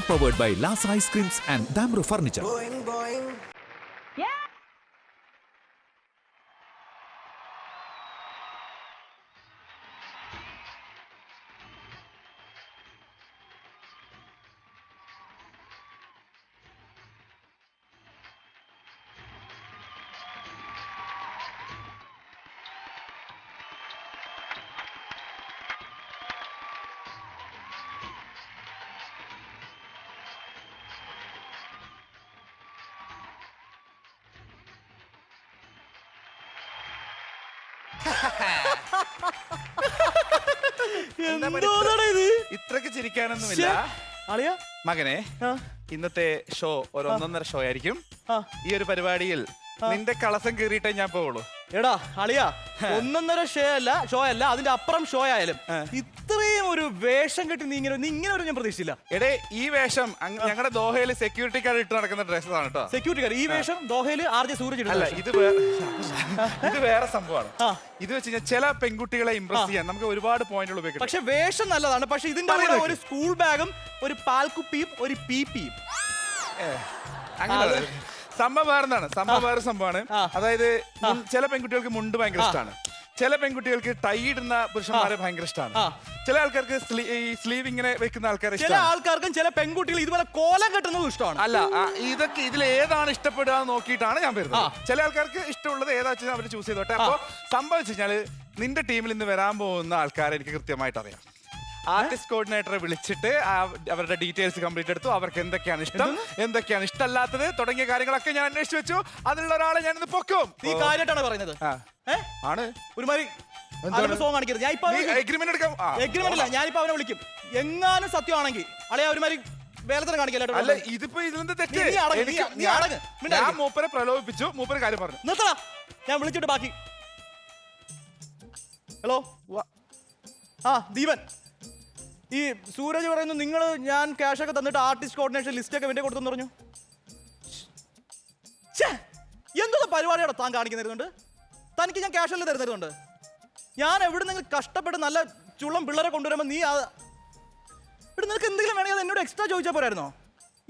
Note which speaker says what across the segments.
Speaker 1: powered by Lasa Ice Creams and Damro Furniture.
Speaker 2: Boing, boing.
Speaker 3: ഇത്രക്ക് ചിരിക്കാനൊന്നുമില്ല മകനെ. ഇന്നത്തെ show ഒരു 1.5 ഷോ ആയിരിക്കും. ഈ ഒരു പരിപാടിയിൽ നിന്റെ കളസം കീറിയിട്ടേ ഞാൻ പോവുള്ളൂ.
Speaker 4: എടാ അളിയാ, 1.5 ഷോ അല്ല, അതിന്റെ അപ്പുറം ഷോ ആയാലും ഇത്രയും ഒരു വേഷം കെട്ടി നീ ഇങ്ങനെ ഒരു ഞാൻ പ്രതീക്ഷിച്ചില്ല.
Speaker 3: എടേ, ഈ വേഷം ഞങ്ങളുടെ ദോഹയില് സെക്യൂരിറ്റിക്കാർ ഇട്ട് നടക്കുന്ന ഡ്രസ്സാണ് കേട്ടോ.
Speaker 4: സെക്യൂരിറ്റിക്കാർ ഈ വേഷം ദോഹയില് ആർജെ സൂരജ്
Speaker 3: അല്ല, ഇത് വേറെ സംഭവമാണ്. ഇത് വെച്ച് കഴിഞ്ഞാൽ ചില പെൺകുട്ടികളെ ഇംപ്രസ് ചെയ്യാൻ നമുക്ക് ഒരുപാട് പോയിന്റുകൾ ഉപയോഗിക്കാം.
Speaker 4: പക്ഷെ വേഷം നല്ലതാണ്. പക്ഷെ ഇതിന്റെ കൂടെ ഒരു സ്കൂൾ ബാഗും ഒരു പാൽക്കുപ്പിയും ഒരു പിപിയും
Speaker 3: അങ്ങനെ സംഭവം വേറെന്താണ്. സംഭവം വേറെ സംഭവമാണ്. അതായത് ചില പെൺകുട്ടികൾക്ക് മുണ്ട് ഭയങ്കര ഇഷ്ടമാണ്. ചില പെൺകുട്ടികൾക്ക് ടൈ ഇടുന്ന പുരുഷന്മാരെ ഭയങ്കര ഇഷ്ടമാണ്. ചില ആൾക്കാർക്ക് സ്ലീവ് ഇങ്ങനെ വെക്കുന്ന ആൾക്കാരെ
Speaker 4: ചില ആൾക്കാർക്കും ചില പെൺകുട്ടികൾ ഇതുപോലെ കോലം കെട്ടുന്നതും ഇഷ്ടമാണ്.
Speaker 3: അല്ല, ഇതൊക്കെ ഇതിൽ ഏതാണ് ഇഷ്ടപ്പെടുക നോക്കിയിട്ടാണ് ഞാൻ വരുന്നത്. ചില ആൾക്കാർക്ക് ഇഷ്ടമുള്ളത് ഏതാ വെച്ചാൽ അവർ ചൂസ് ചെയ്തോട്ടെ. അപ്പൊ സംഭവിച്ചു കഴിഞ്ഞാൽ നിന്റെ ടീമിൽ ഇന്ന് വരാൻ പോകുന്ന ആൾക്കാരെ എനിക്ക് കൃത്യമായിട്ട് അറിയാം. ആർട്ടിസ്റ്റ് കോർഡിനേറ്ററെ വിളിച്ചിട്ട് അവരുടെ ഡീറ്റെയിൽസ് കംപ്ലീറ്റ് എടുത്തു. അവർക്ക് എന്തൊക്കെയാണ് ഇഷ്ടം, എന്തൊക്കെയാണ് ഇഷ്ടമല്ലാത്തത് തുടങ്ങിയ കാര്യങ്ങളൊക്കെ ഞാൻ അന്വേഷിച്ച് വെച്ചു. അതിലുള്ള ഒരാളെ ഞാൻ ഇന്ന് പൊക്കും.
Speaker 4: നീ കാര്യമായിട്ടാണ് പറയുന്നത്?
Speaker 3: ആണ്.
Speaker 4: ഒരുമാതിരി സോങ് കാണിക്കരുത്. ഞാൻ
Speaker 3: എഗ്രിമെന്റ് എടുക്കാം.
Speaker 4: എഗ്രിമെന്റ് ഇല്ല, ഞാനിപ്പോ അവനെ വിളിക്കും. എങ്ങാനും സത്യമാണെങ്കിൽ അളയാ ഒരുമാതിരി വേലത്തിന് കാണിക്കല്ലോ.
Speaker 3: അല്ല, ഇതിപ്പോ ഇതിലെന്താ തെറ്റ്? ഞാൻ മൂപ്പരെ പ്രലോഭിപ്പിച്ചു. മൂപ്പര് കാര്യം പറഞ്ഞു.
Speaker 4: നിർത്തടാ, ഞാൻ വിളിച്ചിട്ട് ബാക്കി. ഹലോ, ദീപൻ, ഈ സൂരജ് പറയുന്നു ഞാൻ ക്യാഷ് ഒക്കെ തന്നിട്ട് ആർട്ടിസ്റ്റ് കോർഡിനേഷൻ ലിസ്റ്റ് ഒക്കെ വേണ്ടി കൊടുത്തെന്ന് പറഞ്ഞു. എന്തൊക്കെ പരിപാടിയാണ് താൻ കാണിക്കുന്നുണ്ട്? തനിക്ക് ഞാൻ ക്യാഷ് അല്ലേ തരുന്നുണ്ട്? ഞാൻ എവിടെ നിങ്ങൾ കഷ്ടപ്പെട്ട് നല്ല ചുള്ളം പിള്ളേരെ കൊണ്ടുവരുമ്പോൾ നീ ഇവിടെ നിനക്ക് എന്തെങ്കിലും വേണമെങ്കിൽ അത് എന്നോട് എക്സ്ട്രാ ചോദിച്ചാൽ പോരായിരുന്നോ?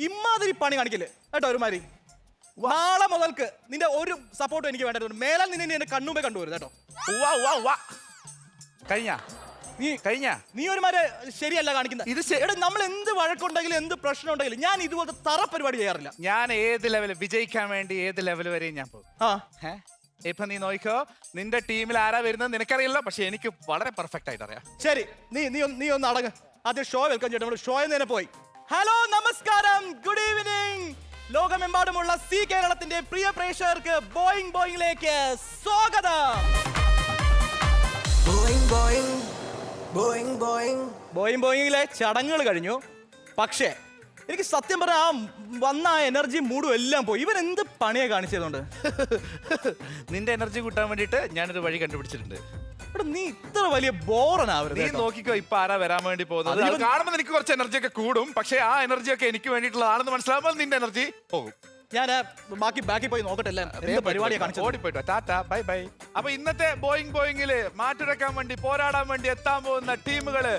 Speaker 4: ഇമ്മാതിരി പണി കാണിക്കില്ലേ കേട്ടോ ഒരുമാതിരി. നാളെ മുതൽക്ക് നിന്റെ ഒരു സപ്പോർട്ടും എനിക്ക് വേണ്ടതുണ്ട്. മേലാൽ നിന്നെ എന്റെ കണ്ണുമ്പേ കണ്ടുവരുത് കേട്ടോ. നീ ഒരുമാതിരി ശരിയല്ല കാണിക്കുന്നത്. ഇത് നമ്മൾ എന്ത് വഴക്കുണ്ടെങ്കിലും എന്ത് പ്രശ്നം ഉണ്ടെങ്കിലും ഞാൻ ഇതുപോലത്തെ തറ പരിപാടി ചെയ്യാറില്ല.
Speaker 3: ഞാൻ ഏത് ലെവൽ വിജയിക്കാൻ വേണ്ടി ഏത് ലെവൽ വരെയും ഞാൻ പോകും. ഇപ്പൊ നീ നോക്കിക്കോ, നിന്റെ ടീമിൽ ആരാ വരുന്നത് നിനക്കറിയില്ല, പക്ഷെ എനിക്ക് വളരെ പെർഫെക്റ്റ് ആയിട്ട് അറിയാം.
Speaker 4: ശരി, നീ ഒന്ന് അടങ്ങ്. ആദ്യം ഷോ വെൽക്കം ചെയ്യണം. നമ്മൾ ഷോയിൽ തന്നെ പോയി. ഹലോ, നമസ്കാരം, ഗുഡ് ഈവനിങ്. ലോകമെമ്പാടുമുള്ള സി കേരളത്തിന്റെ പ്രിയ പ്രേക്ഷകർക്ക് ബോയിങ് ബോയിങ്ങിലേക്ക് സ്വാഗതം. ബോയിങ് ബോയിങ്ങിലെ ചടങ്ങുകൾ കഴിഞ്ഞു. പക്ഷേ എനിക്ക് സത്യം പറഞ്ഞാൽ വന്ന ആ എനർജി മൂഡും എല്ലാം പോയി. ഇവൻ എന്ത് പണിയെ കാണിച്ചതുകൊണ്ട്
Speaker 3: നിന്റെ എനർജി കൂട്ടാൻ വേണ്ടിട്ട് ഞാനൊരു വഴി കണ്ടുപിടിച്ചിട്ടുണ്ട്.
Speaker 4: നീ ഇത്ര വലിയ ബോറനാവരുത്.
Speaker 3: നീ നോക്കിക്കോ, ഇപ്പൊ ആരാ വരാൻ വേണ്ടി പോകുന്നത്. കാണുമ്പോൾ എനിക്ക് കുറച്ച് എനർജി ഒക്കെ കൂടും. പക്ഷെ ആ എനർജി ഒക്കെ എനിക്ക് വേണ്ടിയിട്ടുള്ളതാണെന്ന് മനസ്സിലാകുമ്പോൾ നിന്റെ എനർജി പോകും.
Speaker 4: ഞാൻ ബാക്കി പോയി നോക്കട്ടെ പരിപാടിയെ കാണിച്ചു.
Speaker 3: ഓടിപ്പോയിട്ടോ, ടാറ്റ, ബൈ ബൈ. അപ്പൊ ഇന്നത്തെ ബോയിങ് ബോയിങ്ങില് മാറ്റുരക്കാൻ വേണ്ടി പോരാടാൻ വേണ്ടി എത്താൻ പോകുന്ന ടീമുകള്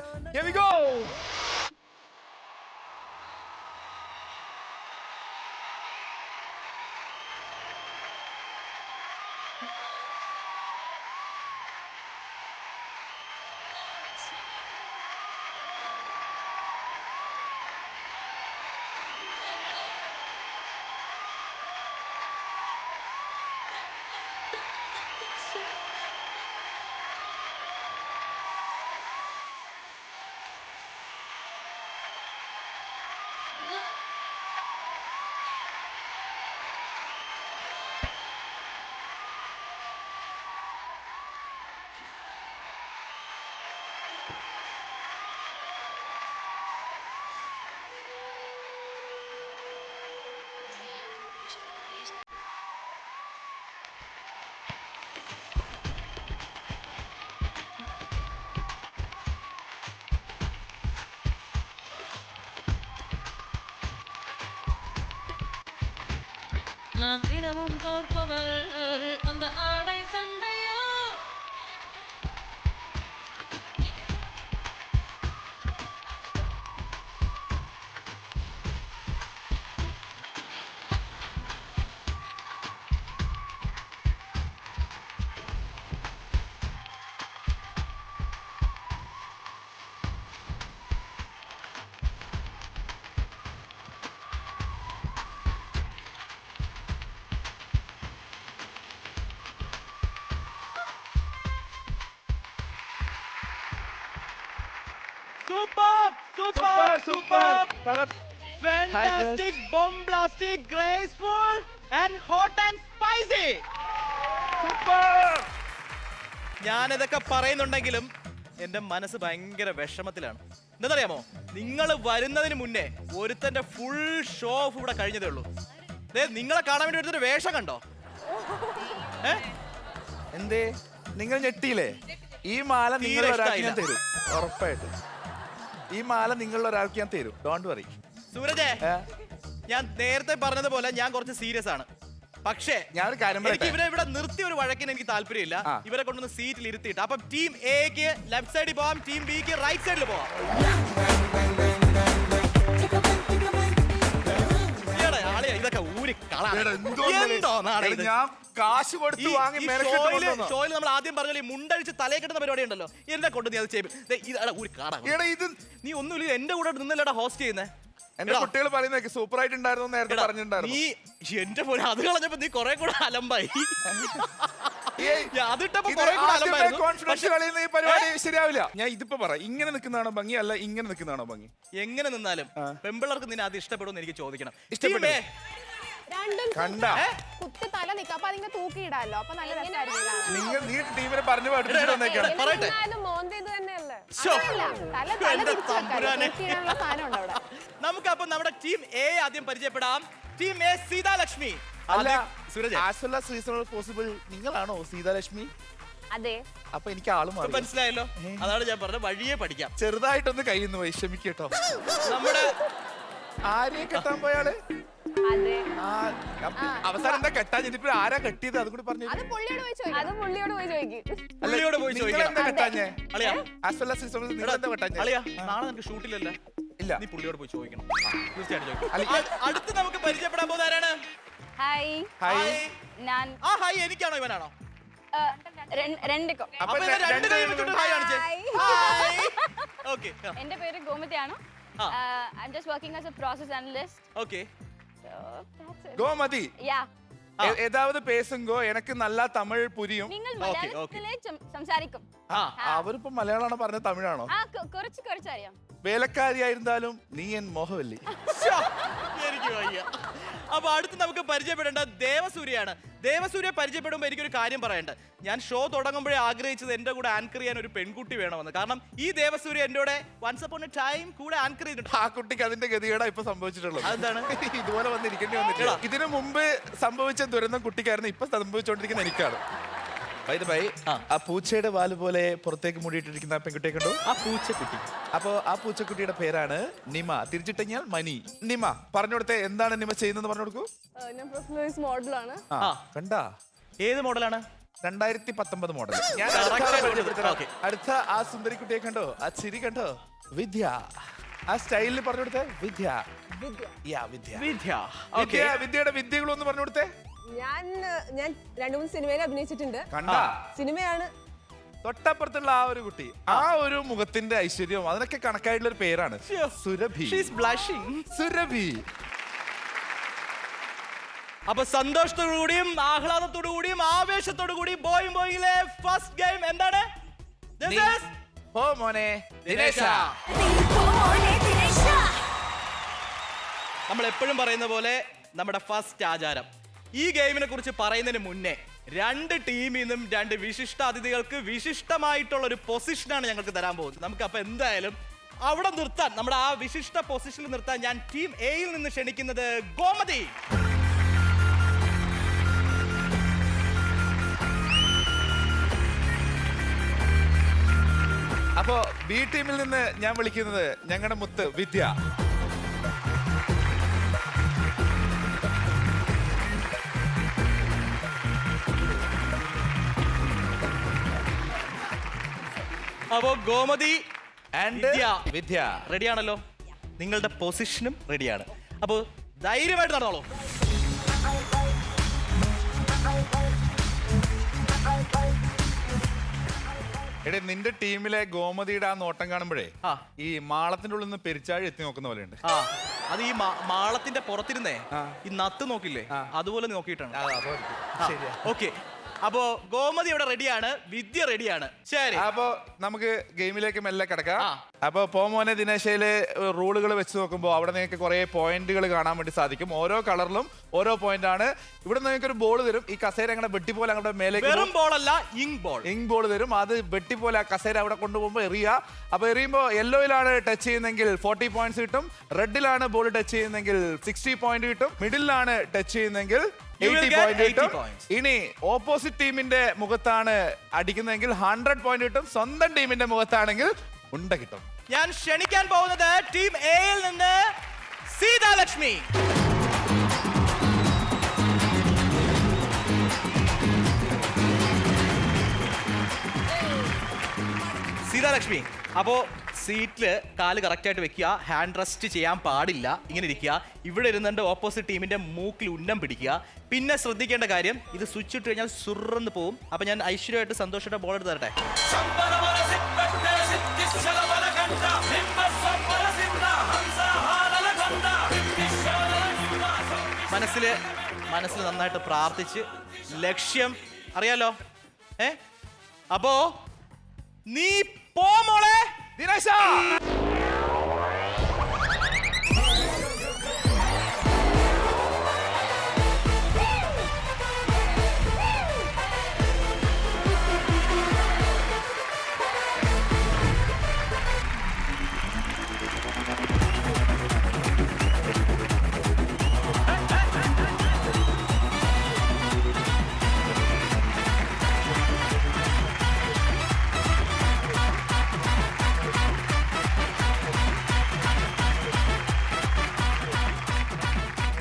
Speaker 5: நான் தினமும் தோற்பவள் அந்த ஆடை சண்டையோ.
Speaker 4: Super. Fantastic, bombastic, graceful, and hot and spicy. ഞാനിതൊക്കെ പറയുന്നുണ്ടെങ്കിലും എന്റെ മനസ്സ് ഭയങ്കര വിഷമത്തിലാണ്. എന്താണെന്നറിയാമോ, നിങ്ങൾ വരുന്നതിന് മുന്നേ ഒരുത്തന്റെ ഫുൾ ഷോ ഓഫ് ഇവിടെ കഴിഞ്ഞതേ ഉള്ളൂ. നിങ്ങളെ കാണാൻ വേണ്ടി എടുത്തൊരു വേഷം കണ്ടോ?
Speaker 3: എന്തേ നിങ്ങൾ ഞെട്ടിയില്ലേ? ഈ മാല നിങ്ങൾ ഒരാൾക്ക് ഞാൻ തരും, ഉറപ്പായിട്ടും. ഈ മാല നിങ്ങളുടെ ഒരാൾക്ക് ഞാൻ തരും, ഡോണ്ട് വറി.
Speaker 4: സൂരജേ, ഞാൻ നേരത്തെ പറഞ്ഞതുപോലെ ഞാൻ കുറച്ച് സീരിയസ് ആണ്. പക്ഷേ
Speaker 3: ഞാൻ ഒരു കാര്യം
Speaker 4: എനിക്ക് ഇവരെ ഇവിടെ നിർത്തി ഒരു വഴക്കിന് എനിക്ക് താല്പര്യമില്ല. ഇവരെ കൊണ്ടൊന്ന് സീറ്റിൽ ഇരുത്തിയിട്ട് അപ്പം ടീം എക്ക് ലെഫ്റ്റ് സൈഡിൽ പോവാം, ടീം ബിക്ക് റൈറ്റ് സൈഡിൽ പോവാം. ഇതൊക്കെ ഊരി
Speaker 3: ഞാൻ കാശ് കൊടുത്ത് വാങ്ങി
Speaker 4: ഷോയിൽ നമ്മൾ ആദ്യം പറഞ്ഞ ഈ മുണ്ടഴിച്ച് തലയെ കിട്ടുന്ന പരിപാടി ഉണ്ടല്ലോ, എന്നെ കൊണ്ട് നീ അത് ചെയ്യും. ഊരി കാണാ നീ ഒന്നുമില്ല എന്റെ കൂടെ നിന്നല്ലടാ ഹോസ്റ്റ് ചെയ്യുന്നേ.
Speaker 3: എന്റെ കുട്ടികൾ പറയുന്നതൊക്കെ സൂപ്പർ ആയിട്ടുണ്ടായിരുന്നു നേരത്തെ പറഞ്ഞിട്ടുണ്ടായിരുന്നു.
Speaker 4: നീ എന്റെ പോലെ അത് കളഞ്ഞപ്പോ നീ കുറെ കൂടെ അലമ്പായി.
Speaker 3: ശരിയാവില്ല. ഞാൻ ഇതിപ്പോ പറ, ഇങ്ങനെ നിൽക്കുന്നതാണോ ഭംഗി അല്ല ഇങ്ങനെ നിൽക്കുന്നതാണോ ഭംഗി?
Speaker 4: എങ്ങനെ നിന്നാലും പെമ്പിള്ളർക്ക് നിന്നെ അത് ഇഷ്ടപ്പെടുമെന്ന് എനിക്ക് ചോദിക്കണം.
Speaker 3: ഇഷ്ടപ്പെട്ടേ കണ്ട
Speaker 2: കുത്തി തല നിൽക്കാം, അപ്പൊ അതിങ്ങനെ തൂക്കിയിടാലോ, അപ്പൊ നല്ല രസമായിരിക്കും.
Speaker 3: നിങ്ങൾ നീ ടീമിനെ പറഞ്ഞു പഠിപ്പിച്ചിട്ട് വന്നേക്കാണ്.
Speaker 4: പറയട്ടെ, നമുക്ക് അപ്പൊ നമ്മുടെ ടീം എ ആദ്യം പരിചയപ്പെടാം. Team A Seethalakshmi.
Speaker 3: അല്ല
Speaker 4: സൂരജ്,
Speaker 3: പോസിബിൾ നിങ്ങളാണോ സീതാലക്ഷ്മി?
Speaker 2: അതെ.
Speaker 3: അപ്പൊ എനിക്ക് ആളും
Speaker 4: മനസ്സിലായല്ലോ. അതാണ് ഞാൻ പറഞ്ഞത്, വഴിയെ പഠിക്കാം.
Speaker 3: ചെറുതായിട്ടൊന്ന് കയ്യിൽ പോയി ക്ഷമിക്കട്ടോ.
Speaker 4: നമ്മുടെ
Speaker 3: ആരെയും കെട്ടാൻ പോയാള് അവസാനം എന്താ കെട്ടാൻ? ഇതിപ്പോ ആരാ കെട്ടിയത് അതും കൂടി പറഞ്ഞു.
Speaker 2: പുള്ളിയോട് പോയി ചോദിക്കും.
Speaker 4: നാളെ നമുക്ക് ഷൂട്ടിലല്ല. ഇല്ല, നീ പുള്ളിയോട് പോയി ചോദിക്കണം. തീർച്ചയായിട്ടും. അടുത്ത് നമുക്ക് പരിചയപ്പെടാൻ പോകുന്ന ആരാണ്? ഹായ് എനിക്കാണോ ഇവനാണോ?
Speaker 6: എന്റെ പേര് ഗോമതിയാണ്. I'm just working as a process analyst.
Speaker 4: Okay.
Speaker 6: So that's it.
Speaker 3: Gomathi.
Speaker 6: Yeah.
Speaker 3: ஏதாவது பேசுங்கோ, எனக்கு நல்லா தமிழ் புரியும்.
Speaker 6: നിങ്ങൾ മലയാളത്തിലേ സംസാരിക്കും.
Speaker 3: അവരിപ്പോ മലയാളമാണോ പറഞ്ഞത് തമിഴാണോ?
Speaker 6: കുറച്ച് അറിയാം.
Speaker 3: വേലക്കാരിയായിരുന്നാലും നീ എൻ മോഹവല്ലി.
Speaker 4: എനിക്ക് വയ്യ. അപ്പൊ അടുത്ത് നമുക്ക് പരിചയപ്പെടേണ്ട ദേവസൂര്യാണ്. ദേവസൂര്യ പരിചയപ്പെടുമ്പോൾ എനിക്കൊരു കാര്യം പറയണ്ട. ഞാൻ ഷോ തുടങ്ങുമ്പോഴേ ആഗ്രഹിച്ചത് എന്റെ കൂടെ ആങ്കർ ചെയ്യാൻ ഒരു പെൺകുട്ടി വേണമെന്ന്. കാരണം ഈ ദേവസൂര്യ എന്റെ കൂടെ വൺസ് അപ്പോൺ എ ടൈം കൂടെ ആങ്കർ ചെയ്തിട്ടുണ്ട്.
Speaker 3: ആ കുട്ടിക്ക് അതിന്റെ ഗതികേടാ ഇപ്പൊ സംഭവിച്ചിട്ടുള്ളത്.
Speaker 4: അതെന്താണ്?
Speaker 3: ഇതുപോലെ വന്നിരിക്കേണ്ടി വന്നിട്ടില്ല. ഇതിനു മുമ്പ് സംഭവിച്ച ദുരന്തം കുട്ടിക്കായിരുന്നു, ഇപ്പൊ സംഭവിച്ചുകൊണ്ടിരിക്കുന്ന എനിക്കാണ്. ആ പൂച്ചയുടെ വാല് പോലെ പുറത്തേക്ക് മൂടിയിട്ടിരിക്കുന്ന പെൺകുട്ടിയെ കണ്ടു? ആ പൂച്ചക്കുട്ടി. അപ്പൊ ആ പൂച്ചക്കുട്ടിയുടെ പേരാണ് നിമ. തിരിച്ചിട്ടുകഴിഞ്ഞാൽ മനി. നിമ പറഞ്ഞു കൊടുത്തേ, എന്താണ് നിമ ചെയ്യുന്നത് പറഞ്ഞു കൊടുക്കൂ.
Speaker 2: ഞാൻ പ്രൊഫഷണലൈസ് മോഡലാണ്.
Speaker 3: കണ്ടാ?
Speaker 4: ഏത് മോഡലാണ്?
Speaker 3: 2019 മോഡൽ. ഞാൻ അടുത്ത ആ സുന്ദരി കുട്ടിയെ കണ്ടോ? ആ ചിരി കണ്ടോ? വിദ്യ. ആ സ്റ്റൈലിൽ പറഞ്ഞു കൊടുത്തേ. വിദ്യയുടെ വിദ്യകളൊന്ന് പറഞ്ഞു കൊടുത്തേ.
Speaker 2: ഞാൻ 2-3 സിനിമയിൽ അഭിനയിച്ചിട്ടുണ്ട്.
Speaker 3: കണ്ടാ?
Speaker 2: സിനിമയാണ്.
Speaker 3: തൊട്ടപ്പുറത്തുള്ള ആ ഒരു കുട്ടി, ആ ഒരു മുഖത്തിന്റെ ഐശ്വര്യവും അതിനൊക്കെ കണക്കായിട്ടുള്ള ഒരു പേരാണ് സുരഭി. സുരഭി.
Speaker 4: അപ്പൊ സന്തോഷത്തോടുകൂടിയും ആഹ്ലാദത്തോടുകൂടിയും ആവേശത്തോടു കൂടി ബോയിങ് ബോയിങ്ങിലെ ഫസ്റ്റ് ഗെയിം എന്താണ്? നമ്മൾ എപ്പോഴും പറയുന്ന പോലെ നമ്മുടെ ഫസ്റ്റ് ആചാരം, ഈ ഗെയിമിനെ കുറിച്ച് പറയുന്നതിന് മുന്നേ 2 ടീമിൽ നിന്നും 2 വിശിഷ്ട അതിഥികൾക്ക് വിശിഷ്ടമായിട്ടുള്ള ഒരു പൊസിഷനാണ് ഞങ്ങൾക്ക് തരാൻ പോകുന്നത്. നമുക്ക് അപ്പൊ എന്തായാലും അവിടെ നിർത്താൻ, നമ്മുടെ ആ വിശിഷ്ട പൊസിഷനിൽ നിർത്താൻ ഞാൻ ടീം എയിൽ നിന്ന് ക്ഷണിക്കുന്നത് ഗോമതി.
Speaker 3: അപ്പോ ബി ടീമിൽ നിന്ന് ഞാൻ വിളിക്കുന്നത് ഞങ്ങളുടെ മുത്ത് വിദ്യ.
Speaker 4: അപ്പോ ഗോമതി
Speaker 3: ആൻഡ് വിദ്യ
Speaker 4: റെഡിയാണല്ലോ? നിങ്ങളുടെ പൊസിഷനും റെഡിയാണ്. അപ്പോൾ ധൈര്യമായിട്ട് നടന്നോളൂ.
Speaker 3: എടേ, നിന്റെ ടീമിലെ ഗോമതിയുടെ ആ നോട്ടം കാണുമ്പോഴേ ഈ മാളത്തിന്റെ ഉള്ളിൽ നിന്ന് പെരിച്ചാഴി എത്തി നോക്കുന്ന പോലെയുണ്ട്.
Speaker 4: അത് ഈ മാളത്തിന്റെ പുറത്തിരുന്നേ ഈ നത്ത് നോക്കില്ലേ, അതുപോലെ നോക്കിയിട്ടാണ്. ഓക്കെ, അപ്പോ ഗോമതി ഇവിടെ റെഡിയാണ്, വിദ്യ റെഡിയാണ്. ശരി,
Speaker 3: അപ്പൊ നമുക്ക് ഗെയിമിലേക്ക് മെല്ലെ കിടക്കാം.
Speaker 4: ആ.
Speaker 3: അപ്പൊ പോമോനെ ദിനേശയിലെ റൂളുകൾ വെച്ച് നോക്കുമ്പോൾ അവിടെ നിങ്ങൾക്ക് കുറെ പോയിന്റുകൾ കാണാൻ വേണ്ടി സാധിക്കും. ഓരോ കളറിലും ഓരോ പോയിന്റ് ആണ്. ഇവിടെ നിങ്ങൾക്ക് ഒരു ബോൾ തരും. ഈ കസേര അങ്ങനെ വെട്ടി പോലെ അങ്ങോട്ട് മേലേക്ക്
Speaker 4: വെറും ബോൾ അല്ല, ഇങ്ക് ബോൾ.
Speaker 3: ഇങ്ക് ബോൾ തരും. അത് വെട്ടി പോലെ ആ കസേര അവിടെ കൊണ്ടുപോകുമ്പോൾ എറിയുക. അപ്പൊ എറിയുമ്പോൾ യെല്ലോയിലാണ് ടച്ച് ചെയ്യുന്നെങ്കിൽ 40 പോയിന്റ്സ് കിട്ടും. റെഡിലാണ് ബോൾ ടച്ച് ചെയ്യുന്നെങ്കിൽ 60 പോയിന്റ് കിട്ടും. മിഡിലാണ് ടച്ച് ചെയ്യുന്നെങ്കിൽ 80 പോയിന്റ് കിട്ടും. ഇനി ഓപ്പോസിറ്റ് ടീമിന്റെ മുഖത്താണ് അടിക്കുന്നതെങ്കിൽ 100 പോയിന്റ് കിട്ടും. സ്വന്തം ടീമിന്റെ മുഖത്താണെങ്കിൽ ഉണ്ട കിട്ടും.
Speaker 4: ഞാൻ ക്ഷണിക്കാൻ പോകുന്നത് ടീം എയിൽ നിന്ന് സീതാലക്ഷ്മി. സീതാലക്ഷ്മി, അപ്പോ സീറ്റില് കാല് കറക്റ്റ് ആയിട്ട് വെക്കുക. ഹാൻഡ് റെസ്റ്റ് ചെയ്യാൻ പാടില്ല. ഇങ്ങനെ ഇരിക്കുക. ഇവിടെ ഇരുന്നുകൊണ്ട് ഓപ്പോസിറ്റ് ടീമിന്റെ മൂക്കിൽ ഉന്നം പിടിക്കുക. പിന്നെ ശ്രദ്ധിക്കേണ്ട കാര്യം, ഇത് സ്വിച്ച് ഇട്ട് കഴിഞ്ഞാൽ സുറന്ന് പോവും. അപ്പൊ ഞാൻ ഐശ്വര്യമായിട്ട് സന്തോഷമായിട്ട് ബോൾ എടുത്ത് തരട്ടെ. മനസ്സിൽ നന്നായിട്ട് പ്രാർത്ഥിച്ച് ലക്ഷ്യം അറിയാലോ. അപ്പോ നീ പോ മോളെ.
Speaker 3: ദിനേശ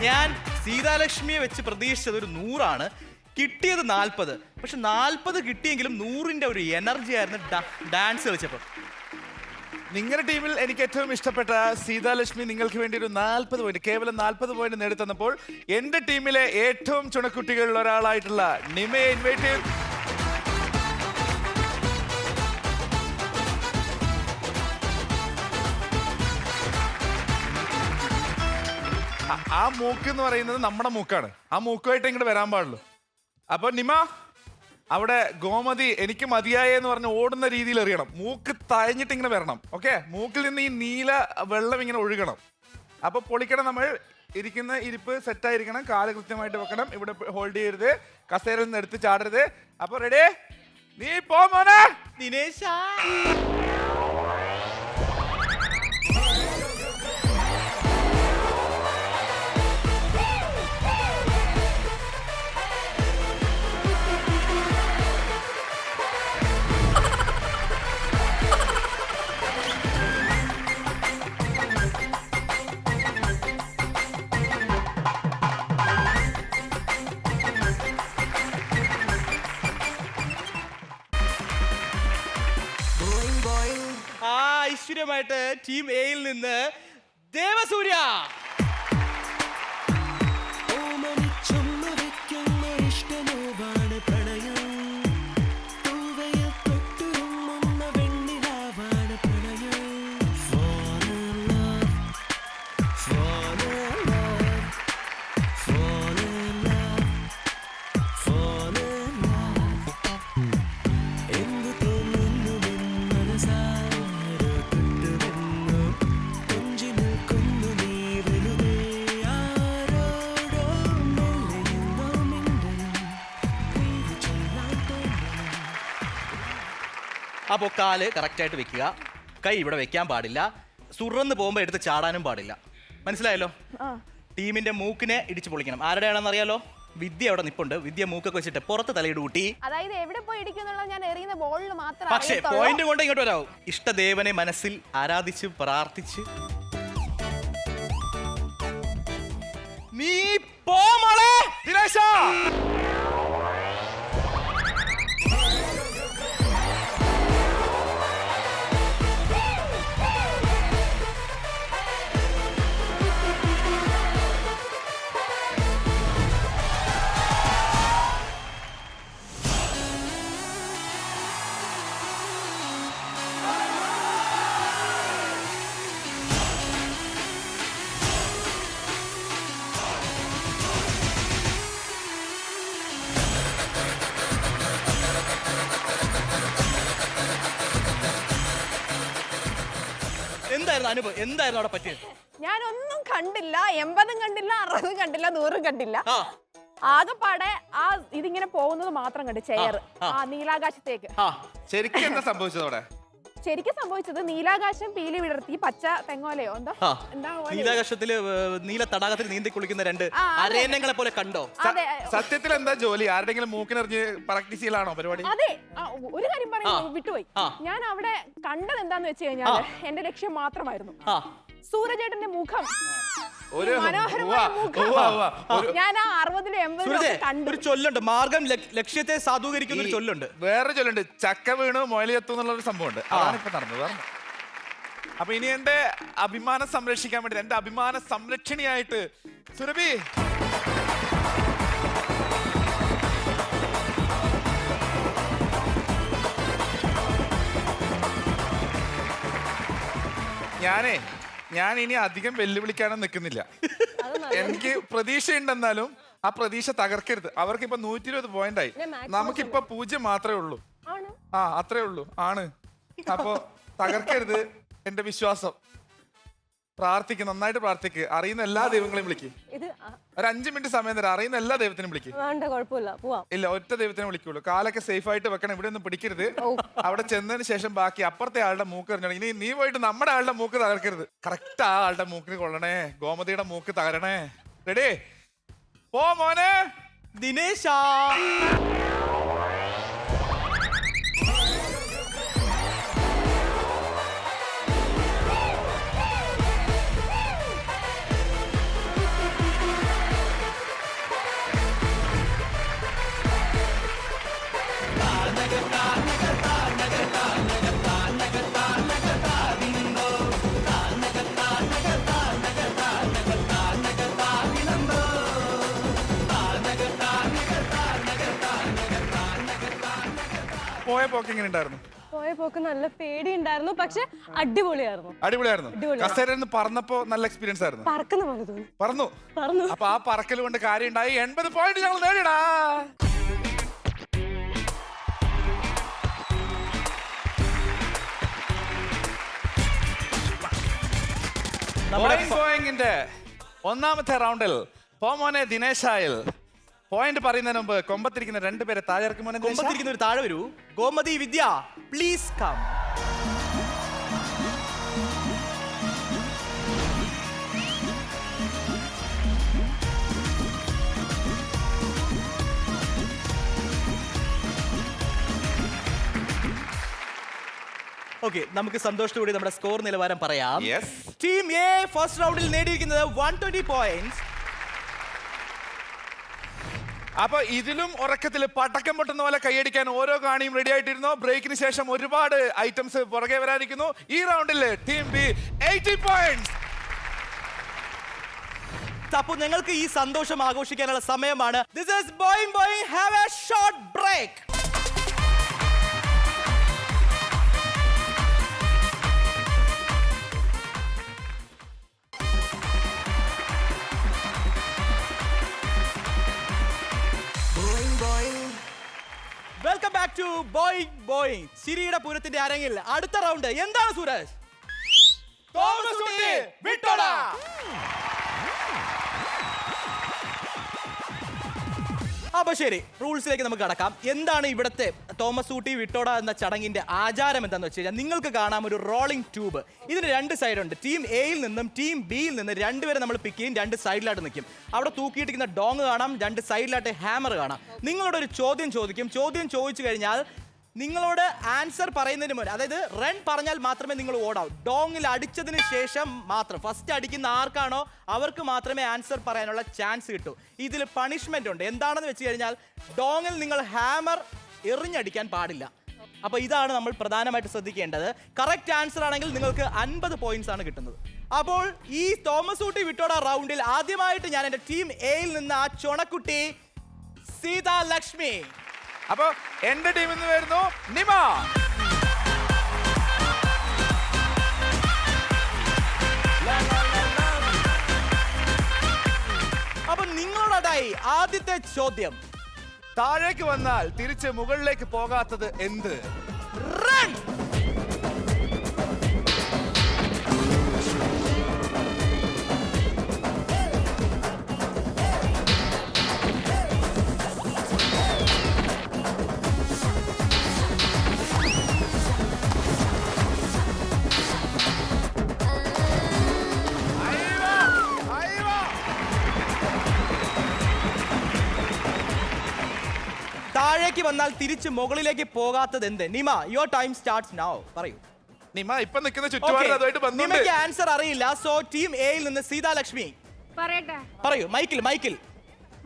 Speaker 4: ഞാൻ സീതാലക്ഷ്മിയെ വെച്ച് പ്രതീക്ഷിച്ചത് ഒരു 100 കിട്ടിയത് 40. പക്ഷെ 40 കിട്ടിയെങ്കിലും 100ന്റെ ഒരു എനർജി ആയിരുന്നു ഡാൻസ് കളിച്ചപ്പോൾ.
Speaker 3: നിങ്ങളുടെ ടീമിൽ എനിക്ക് ഏറ്റവും ഇഷ്ടപ്പെട്ട സീതാലക്ഷ്മി നിങ്ങൾക്ക് വേണ്ടി ഒരു 40 പോയിന്റ്, കേവലം 40 പോയിന്റ് നേടിത്തന്നപ്പോൾ എന്റെ ടീമിലെ ഏറ്റവും ചുണക്കുട്ടികളിൽ ഒരാളായിട്ടുള്ള നിമയെ ഇൻവൈറ്റ് ചെയ്തു. ആ മൂക്ക് എന്ന് പറയുന്നത് നമ്മുടെ മൂക്കാണ്. ആ മൂക്കുമായിട്ട് ഇങ്ങോട്ട് വരാൻ പാടുള്ളൂ. അപ്പൊ നിമ, അവിടെ ഗോമതി എനിക്ക് മതിയായ എന്ന് പറഞ്ഞ് ഓടുന്ന രീതിയിൽ എറിയണം. മൂക്ക് തഴഞ്ഞിട്ട് ഇങ്ങനെ വരണം. ഓക്കെ, മൂക്കിൽ നിന്ന് ഈ നീല വെള്ളം ഇങ്ങനെ ഒഴുകണം. അപ്പൊ പൊളിക്കണം. നമ്മൾ ഇരിക്കുന്ന ഇരിപ്പ് സെറ്റായിരിക്കണം. കാല് കൃത്യമായിട്ട് വെക്കണം. ഇവിടെ ഹോൾഡ് ചെയ്യരുത്. കസേരയിൽ നിന്ന് എടുത്ത് ചാടരുത്. അപ്പൊ റെഡി, നീ പോ മോനെ.
Speaker 4: ദിനേശ, ഐശ്വര്യമായിട്ട് ടീം എയിൽ നിന്ന് ദേവസൂര്യ. അപ്പോൾ കാല് കറക്റ്റായിട്ട് വെക്കുക. കൈ ഇവിടെ വെക്കാൻ പാടില്ല. സുറന്ന് പോകുമ്പോൾ എടുത്ത് ചാടാനും പാടില്ല. മനസ്സിലായല്ലോ? ടീമിന്റെ മൂക്കിനെ ഇടിച്ചു പൊളിക്കണം. ആരുടെയാണെന്ന് അറിയാലോ? വിദ്യ അവിടെ നിപ്പുണ്ട്. വിദ്യ മൂക്കൊക്കെ വെച്ചിട്ട് പുറത്ത് തലയിട്ട് കൂട്ടി.
Speaker 2: അതായത് എവിടെ പോയി ഇടിക്കുന്നുള്ള ഞാൻ എറിയുന്ന ബോളിൽ മാത്രം.
Speaker 4: പക്ഷേ പോയിന്റ് കൊണ്ട് ഇങ്ങോട്ട് വരാവും. ഇഷ്ടദേവനെ മനസ്സിൽ ആരാധിച്ച് പ്രാർത്ഥിച്ച് നീ പോ മോളെ.
Speaker 3: ദിനേശ,
Speaker 4: എന്തായിരുന്നു അനുഭവം? എന്തായിരുന്നു അവിടെ പറ്റിയത്?
Speaker 2: ഞാനൊന്നും കണ്ടില്ല, 80 കണ്ടില്ല, 60 കണ്ടില്ല, 100 കണ്ടില്ല.
Speaker 4: ആ
Speaker 2: ആകെപ്പാടെ ആ ഇതിങ്ങനെ പോകുന്നത് മാത്രം കണ്ടു, ചെയർ ആ നീലാകാശത്തേക്ക്.
Speaker 4: ആ
Speaker 3: ശരിക്കും എന്താ സംഭവിച്ചതോടെ?
Speaker 2: ശരിക്കും സംഭവിച്ചത് നീലാകാശം പീലി വിടർത്തി പച്ച തെങ്ങോലയോ എന്തോ
Speaker 4: ആ.
Speaker 2: എന്താ പോലെ.
Speaker 4: നീലാകാശത്തില് നീല തടാകത്തിൽ നീന്തി കുളിക്കുന്ന രണ്ട്
Speaker 2: ആ, അതെ.
Speaker 4: അരയന്നങ്ങളെ പോലെ കണ്ടോ?
Speaker 2: അതെ
Speaker 3: സത്യത്തിൽ എന്താ ജോലി? ആരുടെങ്കിലും മൂക്കിനെറിഞ്ഞ് പ്രാക്ടീസ് ചെയ്യലാണോ പരിപാടി?
Speaker 2: അതെ ഒരു കാര്യം പറയുന്നത് വിട്ടുപോയി.
Speaker 4: ആ.
Speaker 2: ഞാൻ അവിടെ കണ്ടത് എന്താന്ന് വെച്ച് കഴിഞ്ഞാൽ എന്റെ ലക്ഷ്യം മാത്രമായിരുന്നു
Speaker 4: ആ
Speaker 2: സൂരജേട്ടന്റെ മുഖം,
Speaker 3: ഒരു
Speaker 2: മനോഹരമായ മുഖം. ഞാൻ ആ 60-ലും 80-ലും
Speaker 4: സുരജെ,
Speaker 2: കണ്ടു.
Speaker 4: ഒരു ചൊല്ലുണ്ട്, മാർഗം ലക്ഷ്യത്തെ സാധൂകരിക്കുന്ന ഒരു ചൊല്ലുണ്ട്.
Speaker 3: വേറെ ചൊല്ലുണ്ട്, ചക്ക വീണ് മൊയലെത്തു എന്നുള്ള ഒരു സംഭവം ഉണ്ട്. അതാണ് ഇപ്പൊ നടന്നത്. അപ്പൊ ഇനി എന്റെ അഭിമാനം സംരക്ഷിക്കാൻ വേണ്ടി എന്റെ അഭിമാന സംരക്ഷണിയായിട്ട് സുരഭി ഞാൻ ഇനി അധികം വെല്ലുവിളിക്കാനും നിൽക്കുന്നില്ല. എനിക്ക് പ്രതീക്ഷയുണ്ടെന്നാലും ആ പ്രതീക്ഷ തകർക്കരുത്. അവർക്ക് ഇപ്പൊ 120 പോയിന്റായി, നമുക്കിപ്പൊ 0 മാത്രമേ ഉള്ളൂ. ആ അത്രേ ഉള്ളൂ ആണ്. അപ്പൊ തകർക്കരുത് എന്റെ വിശ്വാസം. പ്രാർത്ഥിക്ക്, നന്നായിട്ട് പ്രാർത്ഥിക്ക്. അറിയുന്ന എല്ലാ ദൈവങ്ങളെയും വിളിക്ക്. ഒരു 5 മിനിറ്റ് സമയം തരാം. അറിയുന്ന എല്ലാ ദൈവത്തിനും വിളിക്ക്. ഇല്ല, ഒറ്റ ദൈവത്തിനെ വിളിക്കുള്ളൂ. കാലൊക്കെ സേഫ് ആയിട്ട് വെക്കണം. ഇവിടെ ഒന്നും പിടിക്കരുത്. അവിടെ ചെന്നതിന് ശേഷം ബാക്കി അപ്പുറത്തെ ആളുടെ മൂക്ക് എറിഞ്ഞോളൂ. ഇനി നീ പോയിട്ട് നമ്മുടെ ആളുടെ മൂക്ക് തകർക്കരുത്. കറക്റ്റ് ആ ആളുടെ മൂക്കിന് കൊള്ളണേ. ഗോമതിയുടെ മൂക്ക് തകരണേ. റെഡി? പോ മോനെ.
Speaker 4: ദിനേശാ,
Speaker 3: പോയ പോക്ക് എങ്ങനെ ഉണ്ടായിരുന്നു?
Speaker 7: പോയ പോക്ക് നല്ല പേടി ഉണ്ടായിരുന്നു, പക്ഷെ അടിപൊളിയായിരുന്നു.
Speaker 3: അടിപൊളിയായിരുന്നു. കസേരയിൽ പറന്നപ്പോ നല്ല എക്സ്പീരിയൻസ് ആയിരുന്നു.
Speaker 7: പറക്കുന്ന പോലെ തോന്നി.
Speaker 3: പറന്നു. അപ്പൊ ആ പറക്കൽ കൊണ്ട് കാര്യം ഉണ്ടായി. 80 പോയിന്റ് ഞങ്ങൾ നേടിയടാ. ഗോയിങ്ങിന്റെ ഒന്നാമത്തെ റൗണ്ടിൽ പോമോനെ ദിനേശായിൽ പോയിന്റ് പറയുന്നതിന് മുമ്പ് കൊമ്പത്തിരിക്കുന്ന 2 പേരെ താഴെ ഇറക്കി. മോനെ
Speaker 4: കൊമ്പത്തിരിക്കുന്ന ഒരു താഴെ വരൂ. ഗോമതി വിദ്യ, പ്ലീസ് കം. ഓക്കെ, നമുക്ക് സന്തോഷത്തോടെ നമ്മുടെ സ്കോർ നിലവാരം പറയാം. ടീം എ ഫസ്റ്റ് റൗണ്ടിൽ നേടിയിരിക്കുന്നത് 120 പോയിന്റ്സ്.
Speaker 3: അപ്പൊ ഇതിലും ഉറക്കത്തിൽ പടക്കം പൊട്ടുന്ന പോലെ കൈയടിക്കാൻ ഓരോ കാണിയും റെഡി ആയിട്ടിരുന്നു. ബ്രേക്കിന് ശേഷം ഒരുപാട് ഐറ്റംസ് പുറകെ വരാനിരിക്കുന്നു. ഈ റൗണ്ടിൽ ടീം ബി 80 പോയിന്റ്സ്.
Speaker 4: അപ്പോൾ ഞങ്ങൾക്ക് ഈ സന്തോഷം ആഘോഷിക്കാനുള്ള സമയമാണ്. This is Boeing have a short break. Welcome back to Boeing. ചിരിയുടെ പൂരത്തിന്റെ അരങ്ങിൽ അടുത്ത റൗണ്ട് എന്താണ് സൂരജ്?
Speaker 3: തോമസ് ഊട്ടി വിട്ടോടാ.
Speaker 4: അപ്പൊ ശരി, റൂൾസിലേക്ക് നമുക്ക് കടക്കാം. എന്താണ് ഇവിടുത്തെ തോമസ് ഊട്ടി വിട്ടോട എന്ന ചടങ്ങിന്റെ ആചാരം എന്താണെന്ന് വെച്ച് കഴിഞ്ഞാൽ, നിങ്ങൾക്ക് കാണാം ഒരു റോളിംഗ് ട്യൂബ്. ഇതിന് 2 സൈഡുണ്ട്. ടീം എയിൽ നിന്നും ടീം ബിയിൽ നിന്ന് 2 പേരെ നമ്മൾ പിക്ക് ചെയ്യും. 2 സൈഡിലായിട്ട് നിൽക്കും. അവിടെ തൂക്കിയിട്ടിരിക്കുന്ന ഡോങ് കാണാം, 2 സൈഡിലായിട്ട് ഹാമർ കാണാം. നിങ്ങളോട് ഒരു ചോദ്യം ചോദിക്കും. ചോദ്യം ചോദിച്ചു കഴിഞ്ഞാൽ നിങ്ങളോട് ആൻസർ പറയുന്നതിന് മുന്നേ, അതായത് റൺ പറഞ്ഞാൽ മാത്രമേ നിങ്ങൾ ഓടാവൂ. ഡോങ്ങിൽ അടിച്ചതിന് ശേഷം മാത്രം, ഫസ്റ്റ് അടിക്കുന്ന ആർക്കാണോ അവർക്ക് മാത്രമേ ആൻസർ പറയാനുള്ള ചാൻസ് കിട്ടൂ. ഇതിൽ പണിഷ്മെന്റ് ഉണ്ട്. എന്താണെന്ന് വെച്ച് കഴിഞ്ഞാൽ, ഡോങ്ങിൽ നിങ്ങൾ ഹാമർ എറിഞ്ഞടിക്കാൻ പാടില്ല. അപ്പൊ ഇതാണ് നമ്മൾ പ്രധാനമായിട്ട് ശ്രദ്ധിക്കേണ്ടത്. കറക്റ്റ് ആൻസർ ആണെങ്കിൽ നിങ്ങൾക്ക് 50 പോയിന്റ്സ് ആണ് കിട്ടുന്നത്. അപ്പോൾ ഈ തോമസ് ഊട്ടി വിട്ടോട റൗണ്ടിൽ ആദ്യമായിട്ട് ഞാൻ എൻ്റെ ടീം എയിൽ നിന്ന് ആ ചൊണക്കുട്ടി സീതാ ലക്ഷ്മി.
Speaker 3: അപ്പൊ എന്റെ ടീമിൽ നിന്ന് വരുന്നു നിമ.
Speaker 4: അപ്പൊ നിങ്ങളോടായി ആദ്യത്തെ ചോദ്യം.
Speaker 3: താഴേക്ക് വന്നാൽ തിരിച്ച് മുകളിലേക്ക് പോകാത്തത് എന്ത്?
Speaker 4: റൺ. താഴേക്ക് വന്നാൽ തിരിച്ച് മുകളിലേക്ക് പോകാത്തത് എന്ത്? Nima, your time starts now. പറയൂ.
Speaker 3: നിമ ഇപ്പൊ നിൽക്കുന്ന ചുറ്റുപാടിൽ അതുമായിട്ട് ബന്ധമുണ്ട്.
Speaker 4: നിമയ്ക്ക് ആൻസർ അറിയില്ല. സോ ടീം എയിൽ നിന്ന് സീതാലക്ഷ്മി
Speaker 6: പറയട്ടെ.
Speaker 4: പറയൂ. മൈക്കിൽ.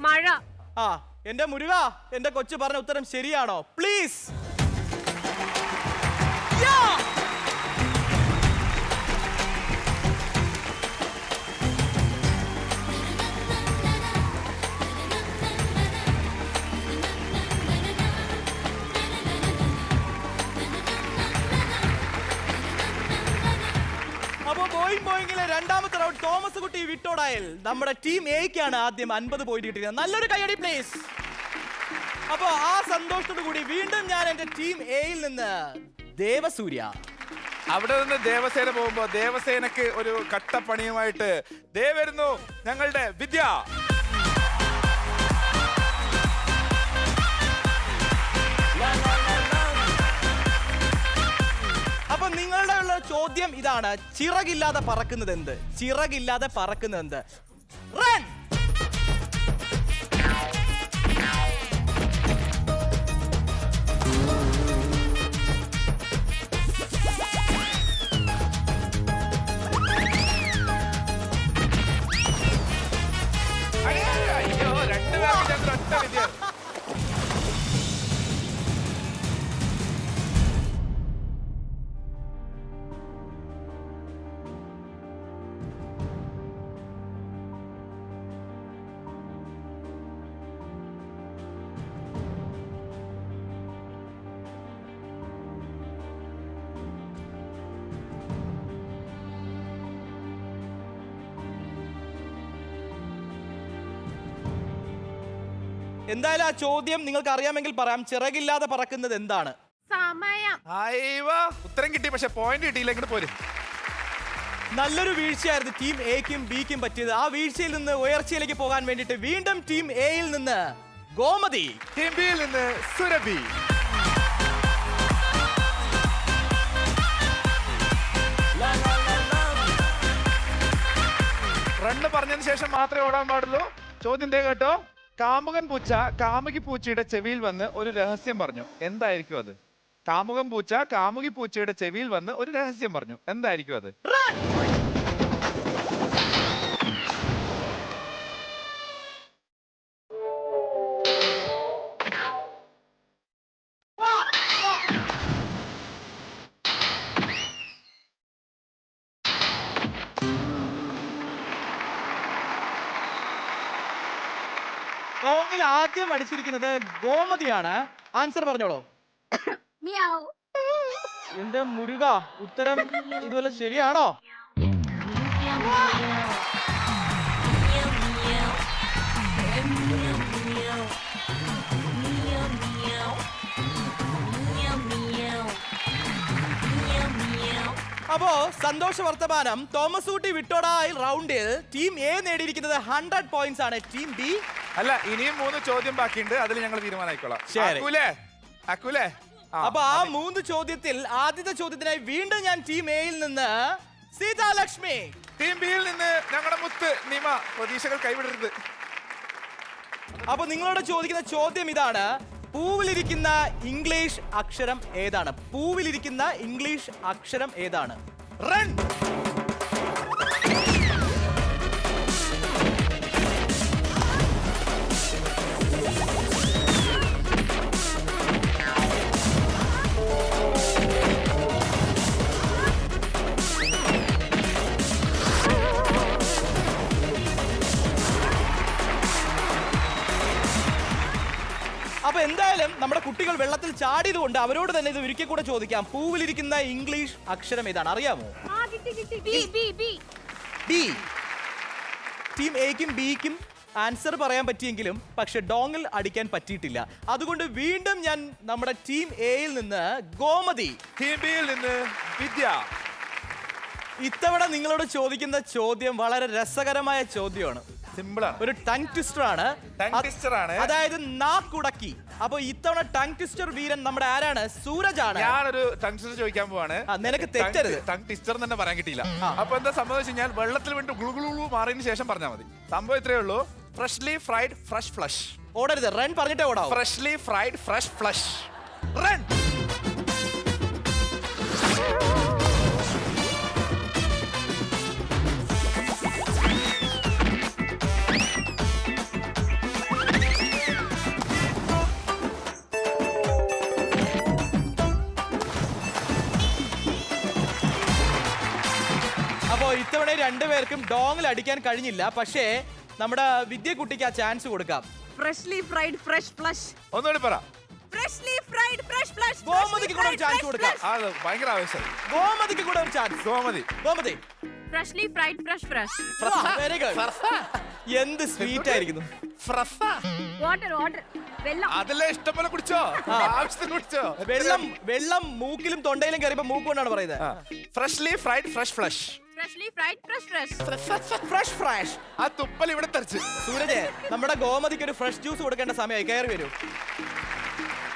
Speaker 6: മഴ.
Speaker 4: ആ, എന്റെ മുരുക, എന്റെ കൊച്ചു പറഞ്ഞ ഉത്തരം ശരിയാണോ? പ്ലീസ്. അപ്പൊ ബോയിങ്ങിലെ രണ്ടാമത്തെ റൗണ്ട് തോമസ് കുട്ടി വിട്ടോടായൽ. നമ്മുടെ ടീം എക്കാണ് ആദ്യം 50 പോയിന്റ് കിട്ടിയത്. നല്ലൊരു കയ്യടി പ്ലീസ്. അപ്പൊ ആ സന്തോഷത്തോടു കൂടി വീണ്ടും ഞാൻ എന്റെ ടീം എയിൽ നിന്ന് ദേവസൂര്യ.
Speaker 3: അവിടെ നിന്ന് ദേവസേന പോകുമ്പോ ദേവസേനക്ക് ഒരു കട്ടപ്പണിയുമായിട്ട് ദേ വരുന്നു ഞങ്ങളുടെ വിദ്യ.
Speaker 4: അപ്പൊ നിങ്ങളുടെ ഉള്ള ചോദ്യം ഇതാണ്: ചിറകില്ലാതെ പറക്കുന്നത് എന്ത്? ചിറകില്ലാതെ പറക്കുന്നത് എന്ത്? റൺ.
Speaker 3: അയ്യോ, രണ്ടുപേർക്ക് ഞാൻ ഒറ്റ വിദ്യ.
Speaker 4: എന്തായാലും ആ ചോദ്യം നിങ്ങൾക്ക് അറിയാമെങ്കിൽ പറയാം. ചിറകില്ലാതെ പറക്കുന്നത് എന്താണ്?
Speaker 6: സമയം.
Speaker 3: അയ്യോ, ഉത്തരം കിട്ടി, പക്ഷെ പോയിന്റ് കിട്ടിയില്ല. ഇങ്ങോട്ട് പോര്.
Speaker 4: നല്ലൊരു വീഴ്ചയായിരുന്നു ടീം എക്കും ബിക്കും പറ്റിയത്. ആ വീഴ്ചയിൽ നിന്ന് ഉയർച്ചയിലേക്ക് പോകാൻ വേണ്ടിയിട്ട് വീണ്ടും ടീം എയിൽ നിന്ന് ഗോമതി,
Speaker 3: ടീം ബിയിൽ നിന്ന് സുരഭി. റണ്ണ് പറഞ്ഞതിന് ശേഷം മാത്രമേ ഓടാൻ പാടുള്ളൂ. ചോദ്യം കേട്ടോ. കാമുകൻ പൂച്ച കാമുകി പൂച്ചയുടെ ചെവിയിൽ വന്ന് ഒരു രഹസ്യം പറഞ്ഞു. എന്തായിരിക്കും അത്? കാമുകൻ പൂച്ച കാമുകി പൂച്ചയുടെ ചെവിയിൽ വന്ന് ഒരു രഹസ്യം പറഞ്ഞു. എന്തായിരിക്കും അത്?
Speaker 4: ആദ്യം അടിച്ചിരിക്കുന്നത് ഗോമതിയാണ്. ആൻസർ പറഞ്ഞോളൂ. എന്റെ മുരുക, ഉത്തരം ഇതുപോലെ ശരിയാണോ? അപ്പോ സന്തോഷ വർത്തമാനം. തോമസ് ഊട്ടി വിട്ടോടായി റൗണ്ടിൽ ടീം എ നേടിയിരിക്കുന്നത് 100 പോയിന്റ്സ് ആണ്. ടീം ബി
Speaker 3: അല്ല, ഇനിയും 3 ചോദ്യം ബാക്കിയുണ്ട്. അതിൽ ഞങ്ങൾ തീരുമാനമായിക്കോളാം.
Speaker 4: ശരി.
Speaker 3: അക്കുലേ.
Speaker 4: അപ്പൊ ആ 3 ചോദ്യത്തിൽ ആദ്യത്തെ ചോദ്യത്തിനായി വീണ്ടും ഞാൻ ടീം എയിൽ നിന്ന് സീതാലക്ഷ്മി,
Speaker 3: ടീം ബിയിൽ നിന്ന് ഞങ്ങളുടെ മുത്ത് നിമ. പ്രതീക്ഷകൾ കൈവിടരുത്.
Speaker 4: അപ്പൊ നിങ്ങളോട് ചോദിക്കുന്ന ചോദ്യം ഇതാണ്: പൂവിലിരിക്കുന്ന ഇംഗ്ലീഷ് അക്ഷരം ഏതാണ്? പൂവിലിരിക്കുന്ന ഇംഗ്ലീഷ് അക്ഷരം ഏതാണ്? റൺ. അപ്പൊ എന്തായാലും നമ്മുടെ കുട്ടികൾ വെള്ളത്തിൽ ചാടിയതുകൊണ്ട് അവരോട് തന്നെ ഇത് ഒരിക്കൽ കൂടെ ചോദിക്കാം. പൂവിലിരിക്കുന്ന ഇംഗ്ലീഷ് അക്ഷരം ഏതാണ്? അറിയാമോ? ബി. ടീം എക്കും ബിക്കും ആൻസർ പറയാൻ പറ്റിയെങ്കിലും പക്ഷെ ഡോങ്ങിൽ അടിക്കാൻ പറ്റിയിട്ടില്ല. അതുകൊണ്ട് വീണ്ടും ഞാൻ നമ്മുടെ ടീം എയിൽ നിന്ന് ഗോമതി,
Speaker 3: ടീം ബിയിൽ നിന്ന് വിദ്യ.
Speaker 4: ഇത്തവണ നിങ്ങളോട് ചോദിക്കുന്ന ചോദ്യം വളരെ രസകരമായ ചോദ്യമാണ്.
Speaker 3: സിമ്പിളാണ്.
Speaker 4: ഒരു ടങ് ട്വിസ്റ്റർ ആണ്.
Speaker 3: Tongue twister ആണ്.
Speaker 4: അതായത് നാക്കുടക്കി. അപ്പൊ ഇത്തവണ ടങ് ട്വിസ്റ്റർ വീരൻ നമ്മുടെ ആരാണ്? സൂരജ് ആണ്.
Speaker 3: ഞാനൊരു ടങ് ട്വിസ്റ്റർ ചോദിക്കാൻ പോവാണ്.
Speaker 4: നിനക്ക് തെറ്റരുത്.
Speaker 3: ടങ് ട്വിസ്റ്റർ തന്നെ പറയാൻ കിട്ടിയില്ല. അപ്പൊ എന്താ സംഭവിച്ചു കഴിഞ്ഞാൽ വെള്ളത്തിൽ വീണ്ടും ഗ്ലൂ ഗ്ലൂ ഗ്ലൂ മാറിയതിനു ശേഷം പറഞ്ഞാൽ മതി. സംഭവം ഇത്രയേ ഉള്ളൂ. Freshly fried fresh flesh.
Speaker 4: ഓടരുത്, റൺ പറഞ്ഞിട്ടേ ഓടാവും.
Speaker 3: Freshly fried fresh flesh run.
Speaker 4: അപ്പോ ഇത്തവണ രണ്ടുപേർക്കും ഡോങ്ങിൽ അടിക്കാൻ കഴിഞ്ഞില്ല. പക്ഷേ നമ്മുടെ വിദ്യക്കുട്ടിക്ക് ആ ചാൻസ് കൊടുക്കാം.
Speaker 2: Freshly fried fresh flesh.
Speaker 3: ഒന്നുകൂടി പറ.
Speaker 2: Freshly fried fresh flesh.
Speaker 4: ഗോമതിക്ക് കൂടെ ഒരു ചാൻസ് കൊടുക്കാം.
Speaker 3: അത് ഭയങ്കര ആവശ്യം.
Speaker 4: ഗോമതിക്ക് കൂടെ ഒരു chance. Gomathi
Speaker 2: freshly fried fresh fresh.
Speaker 4: Very good. എന്ത് സ്വീറ്റ് ആയിരിക്കുന്നു.
Speaker 2: Water water. വെള്ളം.
Speaker 3: അതെല്ലാം ഇഷ്ടംപോലെ കുടിച്ചോ, ആവശ്യത്തിന് കുടിച്ചോ.
Speaker 4: വെള്ളം മൂക്കിലും തൊണ്ടയിലും കയറിയപ്പോ മൂക്ക് കൊണ്ടാണ് പറയുന്നത്.
Speaker 3: Freshly fried fresh flush.
Speaker 2: Freshly fried fresh fresh.
Speaker 4: Fresh.
Speaker 3: ആ തുപ്പൽ ഇവിടെ തെറിച്ച്.
Speaker 4: സൂരജ്, നമ്മുടെ ഗോമതിക്ക് ഒരു ഫ്രഷ് ജ്യൂസ് കൊടുക്കേണ്ട സമയമായി. കയറി വരൂ.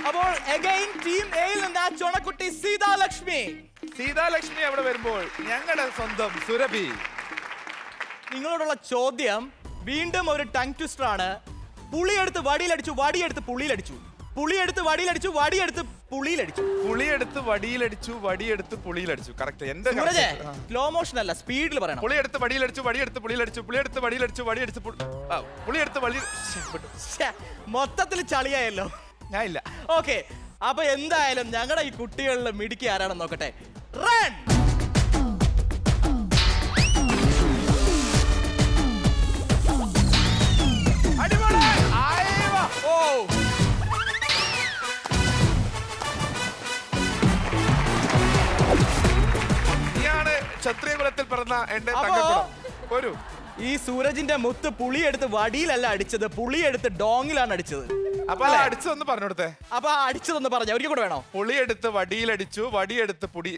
Speaker 4: അപ്പോൾ അഗൈൻ ടീം എയിൽ നിന്ന് ആ ചുണക്കുട്ടി സീതാലക്ഷ്മി.
Speaker 3: സീതാലക്ഷ്മി അവിടെ വരുമ്പോൾ ഞങ്ങളുടെ സ്വന്തം സുരഭി.
Speaker 4: നിങ്ങളോടുള്ള ചോദ്യം വീണ്ടും ഒരു ടങ് ട്വിസ്റ്റർ ആണ്. പുളിയെടുത്ത് വടിയിലടിച്ചു, വടിയെടുത്ത് പുളിയിലടിച്ചു. പുളിയെടുത്ത് വടിയിലടിച്ചു, വടിയെടുത്ത് പുളിയിലടിച്ചു.
Speaker 3: പുളിയെടുത്ത് വടിയിലടിച്ചു, വടിയെടുത്ത് പുളിയിലടിച്ചു. കറക്റ്റ്. എന്റെ
Speaker 4: സൂരജ്, സ്ലോ മോഷൻ അല്ല, സ്പീഡിൽ പറയണം.
Speaker 3: പുളിയെടുത്ത് വടിയിലടിച്ചു, വടിയെടുത്ത് പുളിയിലടിച്ചു, പുളിയെടുത്ത് വടിയിലടിച്ചു, വടിയെടുത്ത് പുളിയെടുത്ത് വടി.
Speaker 4: ശ്ശെ, മൊത്തത്തിൽ ചളിയായല്ലോ.
Speaker 3: ഞാൻ ഇല്ല.
Speaker 4: ഓക്കെ, അപ്പൊ എന്തായാലും ഞങ്ങളുടെ ഈ കുട്ടികളിലെ മിടുക്കി ആരാണെന്ന് നോക്കട്ടെ. റൺ.
Speaker 3: അടിപൊളി. ആയിവ.
Speaker 4: ഓ,
Speaker 3: നീയാണ് ക്ഷത്രിയ കുലത്തിൽ പിറന്ന എന്റെ
Speaker 4: അപ്പോ
Speaker 3: തങ്കക്കുടം. ഒരു
Speaker 4: ഈ സൂരജിന്റെ മുത്ത് പുളിയെടുത്ത് വടിയിലല്ല അടിച്ചത്, പുളിയെടുത്ത് ഡോങ്ങിലാണ് അടിച്ചത്.
Speaker 3: അപ്പൊ അടിച്ചതൊന്ന് പറഞ്ഞു കൊടുത്തേ.
Speaker 4: അപ്പൊ അടിച്ചതൊന്ന് പറഞ്ഞ ഒരിക്കൽ കൂടെ വേണോ?
Speaker 3: പുളിയെടുത്ത് വടിയിലടിച്ചു, വടിയെടുത്ത് പുടി.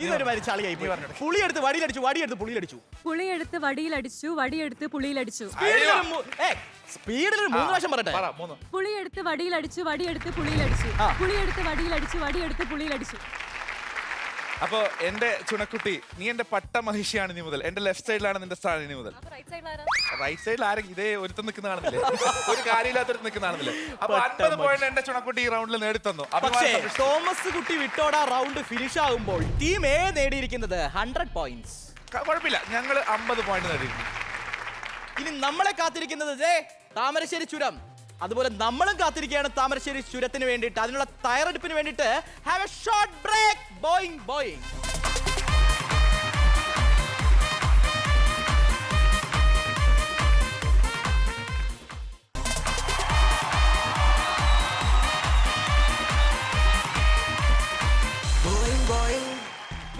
Speaker 4: ഇതൊരു മാതിരി ചളിയായി പോയി. പുളിയെടുത്ത് വടിയിലടിച്ചു, വടിയെടുത്ത് പുളിയിലടിച്ചു.
Speaker 7: പുളിയെടുത്ത് വടിയിലടിച്ചു, വടിയെടുത്ത് പുളിയിലടിച്ചു.
Speaker 4: സ്പീഡിൽ 3 പ്രാവശ്യം പറയട്ടെ.
Speaker 3: പറ. 3.
Speaker 7: പുളിയെടുത്ത് വടിയിലടിച്ചു, വടിയെടുത്ത് പുളിയിലടിച്ചു. പുളിയെടുത്ത് വടിയിലടിച്ചു, വടിയെടുത്ത് പുളിയിലടിച്ചു.
Speaker 3: അപ്പൊ എന്റെ ചുണക്കുട്ടി, നീ എന്റെ പട്ട മഹിഷിയാണ് നീ മുതൽ. എന്റെ ലെഫ്റ്റ് സൈഡിലാണ് നിന്റെ സ്ഥാനം നീ മുതൽ. റൈറ്റ് സൈഡിൽ ആരെങ്കിലും ഇതേ ഒരുത്തം നിൽക്കുന്ന കാണുന്നില്ലേ? ഒരു കാര്യമില്ലാത്തൊരു നിൽക്കുന്ന കാണുന്നില്ലേ? അപ്പൊ 50 പോയിന്റ് എന്റെ ചുണക്കുട്ടി ഈ റൗണ്ടിൽ നേടിത്തന്നു.
Speaker 4: പക്ഷേ തോമസ് കുട്ടി വിട്ടോട റൗണ്ട് ഫിനിഷ് ആകുമ്പോൾ ടീം എ നേടിയിരിക്കുന്നത് 100 പോയിന്റ്സ്.
Speaker 3: കുഴപ്പമില്ല, ഞങ്ങൾ 50 പോയിന്റ് നേടിയിരുന്നു.
Speaker 4: ഇനി നമ്മളെ കാത്തിരിക്കുന്നത് താമരശ്ശേരി ചുരം. അതുപോലെ നമ്മളും കാത്തിരിക്കുകയാണ് താമരശ്ശേരി ചുരത്തിന് വേണ്ടിയിട്ട്. അതിനുള്ള തയ്യാറെടുപ്പിന് വേണ്ടിയിട്ട് have a short break. Boeing Boeing.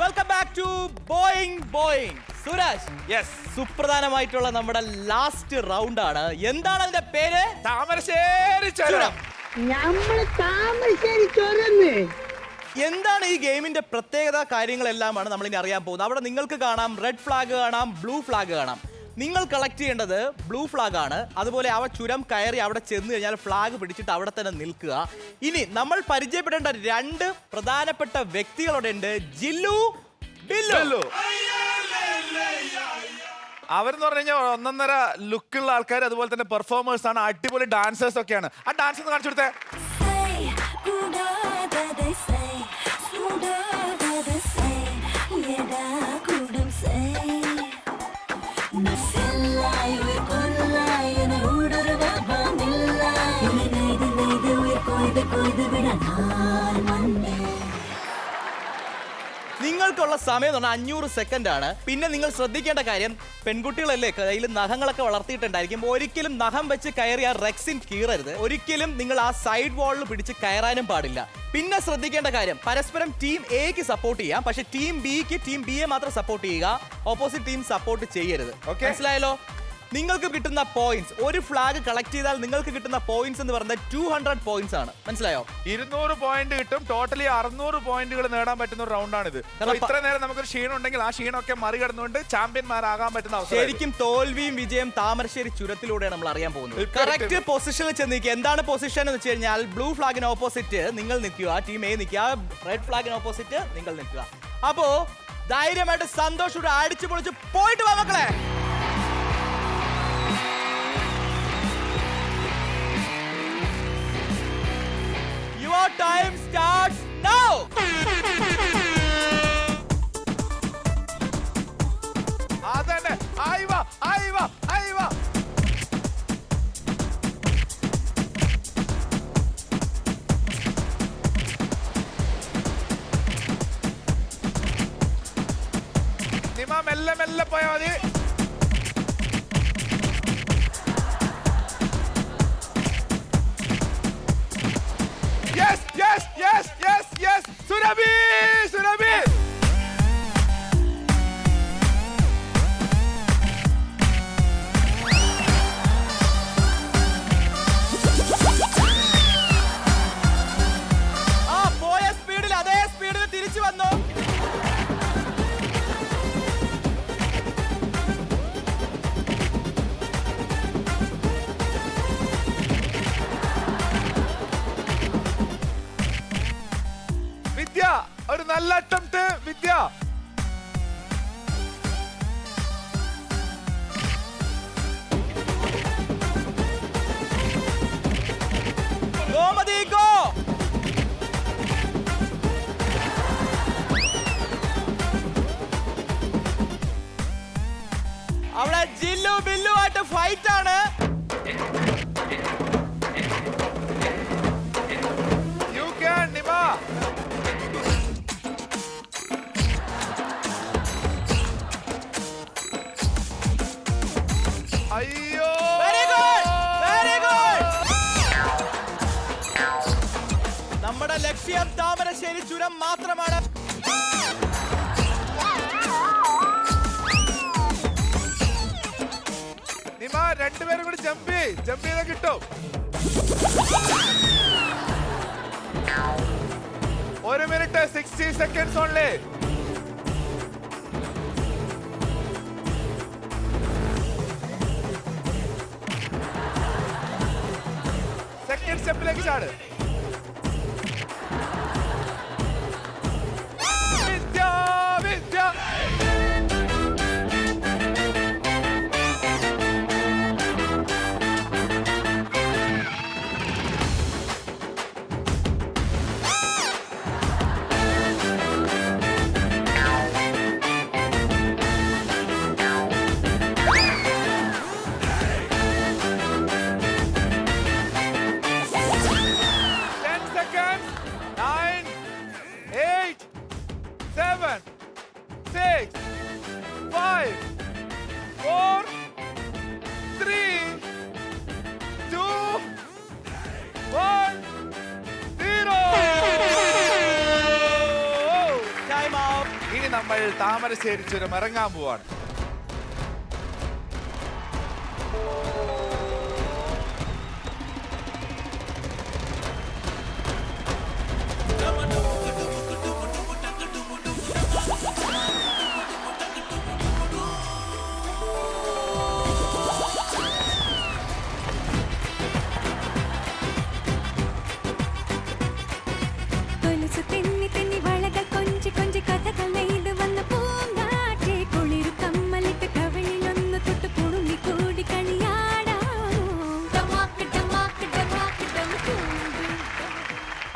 Speaker 4: Welcome back to Boeing Boeing. Suraj,
Speaker 3: yes,
Speaker 4: സുപ്രധാനമായിട്ടുള്ള നമ്മുടെ ലാസ്റ്റ് റൗണ്ട് ആണ്. എന്താണ് അതിന്റെ പേര്?
Speaker 3: താമരശ്ശേരി ചുരം.
Speaker 4: എന്താണ് ഈ ഗെയിമിന്റെ പ്രത്യേകത കാര്യങ്ങളെല്ലാമാണ് നമ്മൾ ഇനി അറിയാൻ പോകുന്നത്. അവിടെ നിങ്ങൾക്ക് കാണാം റെഡ് ഫ്ലാഗ് കാണാം, ബ്ലൂ ഫ്ലാഗ് കാണാം. നിങ്ങൾ കളക്ട് ചെയ്യേണ്ടത് ബ്ലൂ ഫ്ലാഗ് ആണ്. അതുപോലെ അവ ചുരം കയറി അവിടെ ചെന്ന് കഴിഞ്ഞാൽ ഫ്ലാഗ് പിടിച്ചിട്ട് അവിടെ തന്നെ നിൽക്കുക. ഇനി നമ്മൾ പരിചയപ്പെടേണ്ട 2 പ്രധാനപ്പെട്ട വ്യക്തികളുടെ ഉണ്ട്. ജില്ലു, ബില്ലു.
Speaker 3: അവരെന്ന് പറഞ്ഞു കഴിഞ്ഞാൽ ഒന്നൊന്നര ലുക്കുള്ള ആൾക്കാർ, അതുപോലെ തന്നെ പെർഫോമേഴ്സ് ആണ്, അടിപൊളി ഡാൻസേഴ്സ് ഒക്കെയാണ്. ആ ഡാൻസ് ഒന്ന് കാണിച്ചു കൊടുത്തേ.
Speaker 4: നിങ്ങൾക്കുള്ള സമയം എന്ന് പറഞ്ഞാൽ 500 സെക്കൻഡ് ആണ്. പിന്നെ നിങ്ങൾ ശ്രദ്ധിക്കേണ്ട കാര്യം, പെൺകുട്ടികളല്ലേ കയ്യിൽ നഖങ്ങളൊക്കെ വളർത്തിയിട്ടുണ്ടായിരിക്കും. ഒരിക്കലും നഖം വെച്ച് കയറി ആ റെക്സിൻ കീറരുത്. ഒരിക്കലും നിങ്ങൾ ആ സൈഡ് വാളിൽ പിടിച്ച് കയറാനും പാടില്ല. പിന്നെ ശ്രദ്ധിക്കേണ്ട കാര്യം, പരസ്പരം ടീം എക്ക് സപ്പോർട്ട് ചെയ്യാം, പക്ഷെ ടീം ബിയെ മാത്രം സപ്പോർട്ട് ചെയ്യുക. ഓപ്പോസിറ്റ് ടീം സപ്പോർട്ട് ചെയ്യരുത്. മനസ്സിലായല്ലോ? നിങ്ങൾക്ക് കിട്ടുന്ന പോയിന്റ്സ്, ഒരു ഫ്ലാഗ് കളക്ട് ചെയ്താൽ നിങ്ങൾക്ക് കിട്ടുന്ന പോയിന്റ്സ് എന്ന് പറയുന്നത് 200 പോയിന്റ്സ് ആണ്. മനസ്സിലായോ?
Speaker 3: 200 പോയിന്റ് കിട്ടും. ടോട്ടലി 600 പോയിന്റുകൾ നേടാൻ പറ്റുന്ന ഒരു റൗണ്ടാണിത്. ഇത്ര നേരം നമുക്കൊരു ക്ഷീണം ഉണ്ടെങ്കിൽ ആ ക്ഷീണമൊക്കെ മറികടന്നുകൊണ്ട് ചാമ്പ്യന്മാരാകാൻ പറ്റുന്ന അവസരം.
Speaker 4: ശരിക്കും തോൽവിയും വിജയം താമരശ്ശേരി ചുരത്തിലൂടെയാണ് നമ്മൾ അറിയാൻ പോകുന്നത്. കറക്റ്റ് പൊസിഷനിൽ ചെന്ന് നിൽക്കുക. എന്താണ് പൊസിഷൻ എന്ന് വെച്ച് കഴിഞ്ഞാൽ, ബ്ലൂ ഫ്ലാഗിന് ഓപ്പോസിറ്റ് നിങ്ങൾ നിൽക്കുക, ടീം എ നിൽക്കുക. റെഡ് ഫ്ലാഗിന് ഓപ്പോസിറ്റ് നിങ്ങൾ നിൽക്കുക. അപ്പോ ധൈര്യമായിട്ട് സന്തോഷത്തോടെ അടിച്ചു പൊളിച്ച് പോയിട്ട് വാ മക്കളെ. Time starts now.
Speaker 3: അതന്നെ ആയിവാ ആയിവാ ആയിവാ. നിമ മെല്ലെ മെല്ലെ പോയാ മതി. Yes yes yes yes yes. Surabhi Surabhi.
Speaker 4: ആ പോയ സ്പീഡിൽ അതേ സ്പീഡിൽ തിരിച്ചു വന്നു.
Speaker 3: വിദ്യ ഒരു നല്ല അറ്റംപ്റ്റ് വിദ്യ.
Speaker 4: ഗോമതി ഗോ. അവിടെ ജില്ലു ബില്ലു ആയിട്ട് ഫൈറ്റ് ആണ്.
Speaker 3: You can Nima. അയ്യോ
Speaker 4: വെരി ഗുഡ് വെരി ഗുഡ്. നമ്മുടെ ലക്ഷ്യം താമരശ്ശേരി ചുരം മാത്രമാണ്.
Speaker 3: നിമ രണ്ടുപേരും കൂടി ജമ്പ് ചെയ്താൽ കിട്ടും. 1 minute 60 seconds only. സെക്കൻഡ് സ്റ്റെപ്പിലേക്ക് ചാട്. വിദ്യ വിദ്യ. ഇനി നമ്മൾ താമരശ്ശേരി ചുരം ഇറങ്ങാൻ പോവാണ്.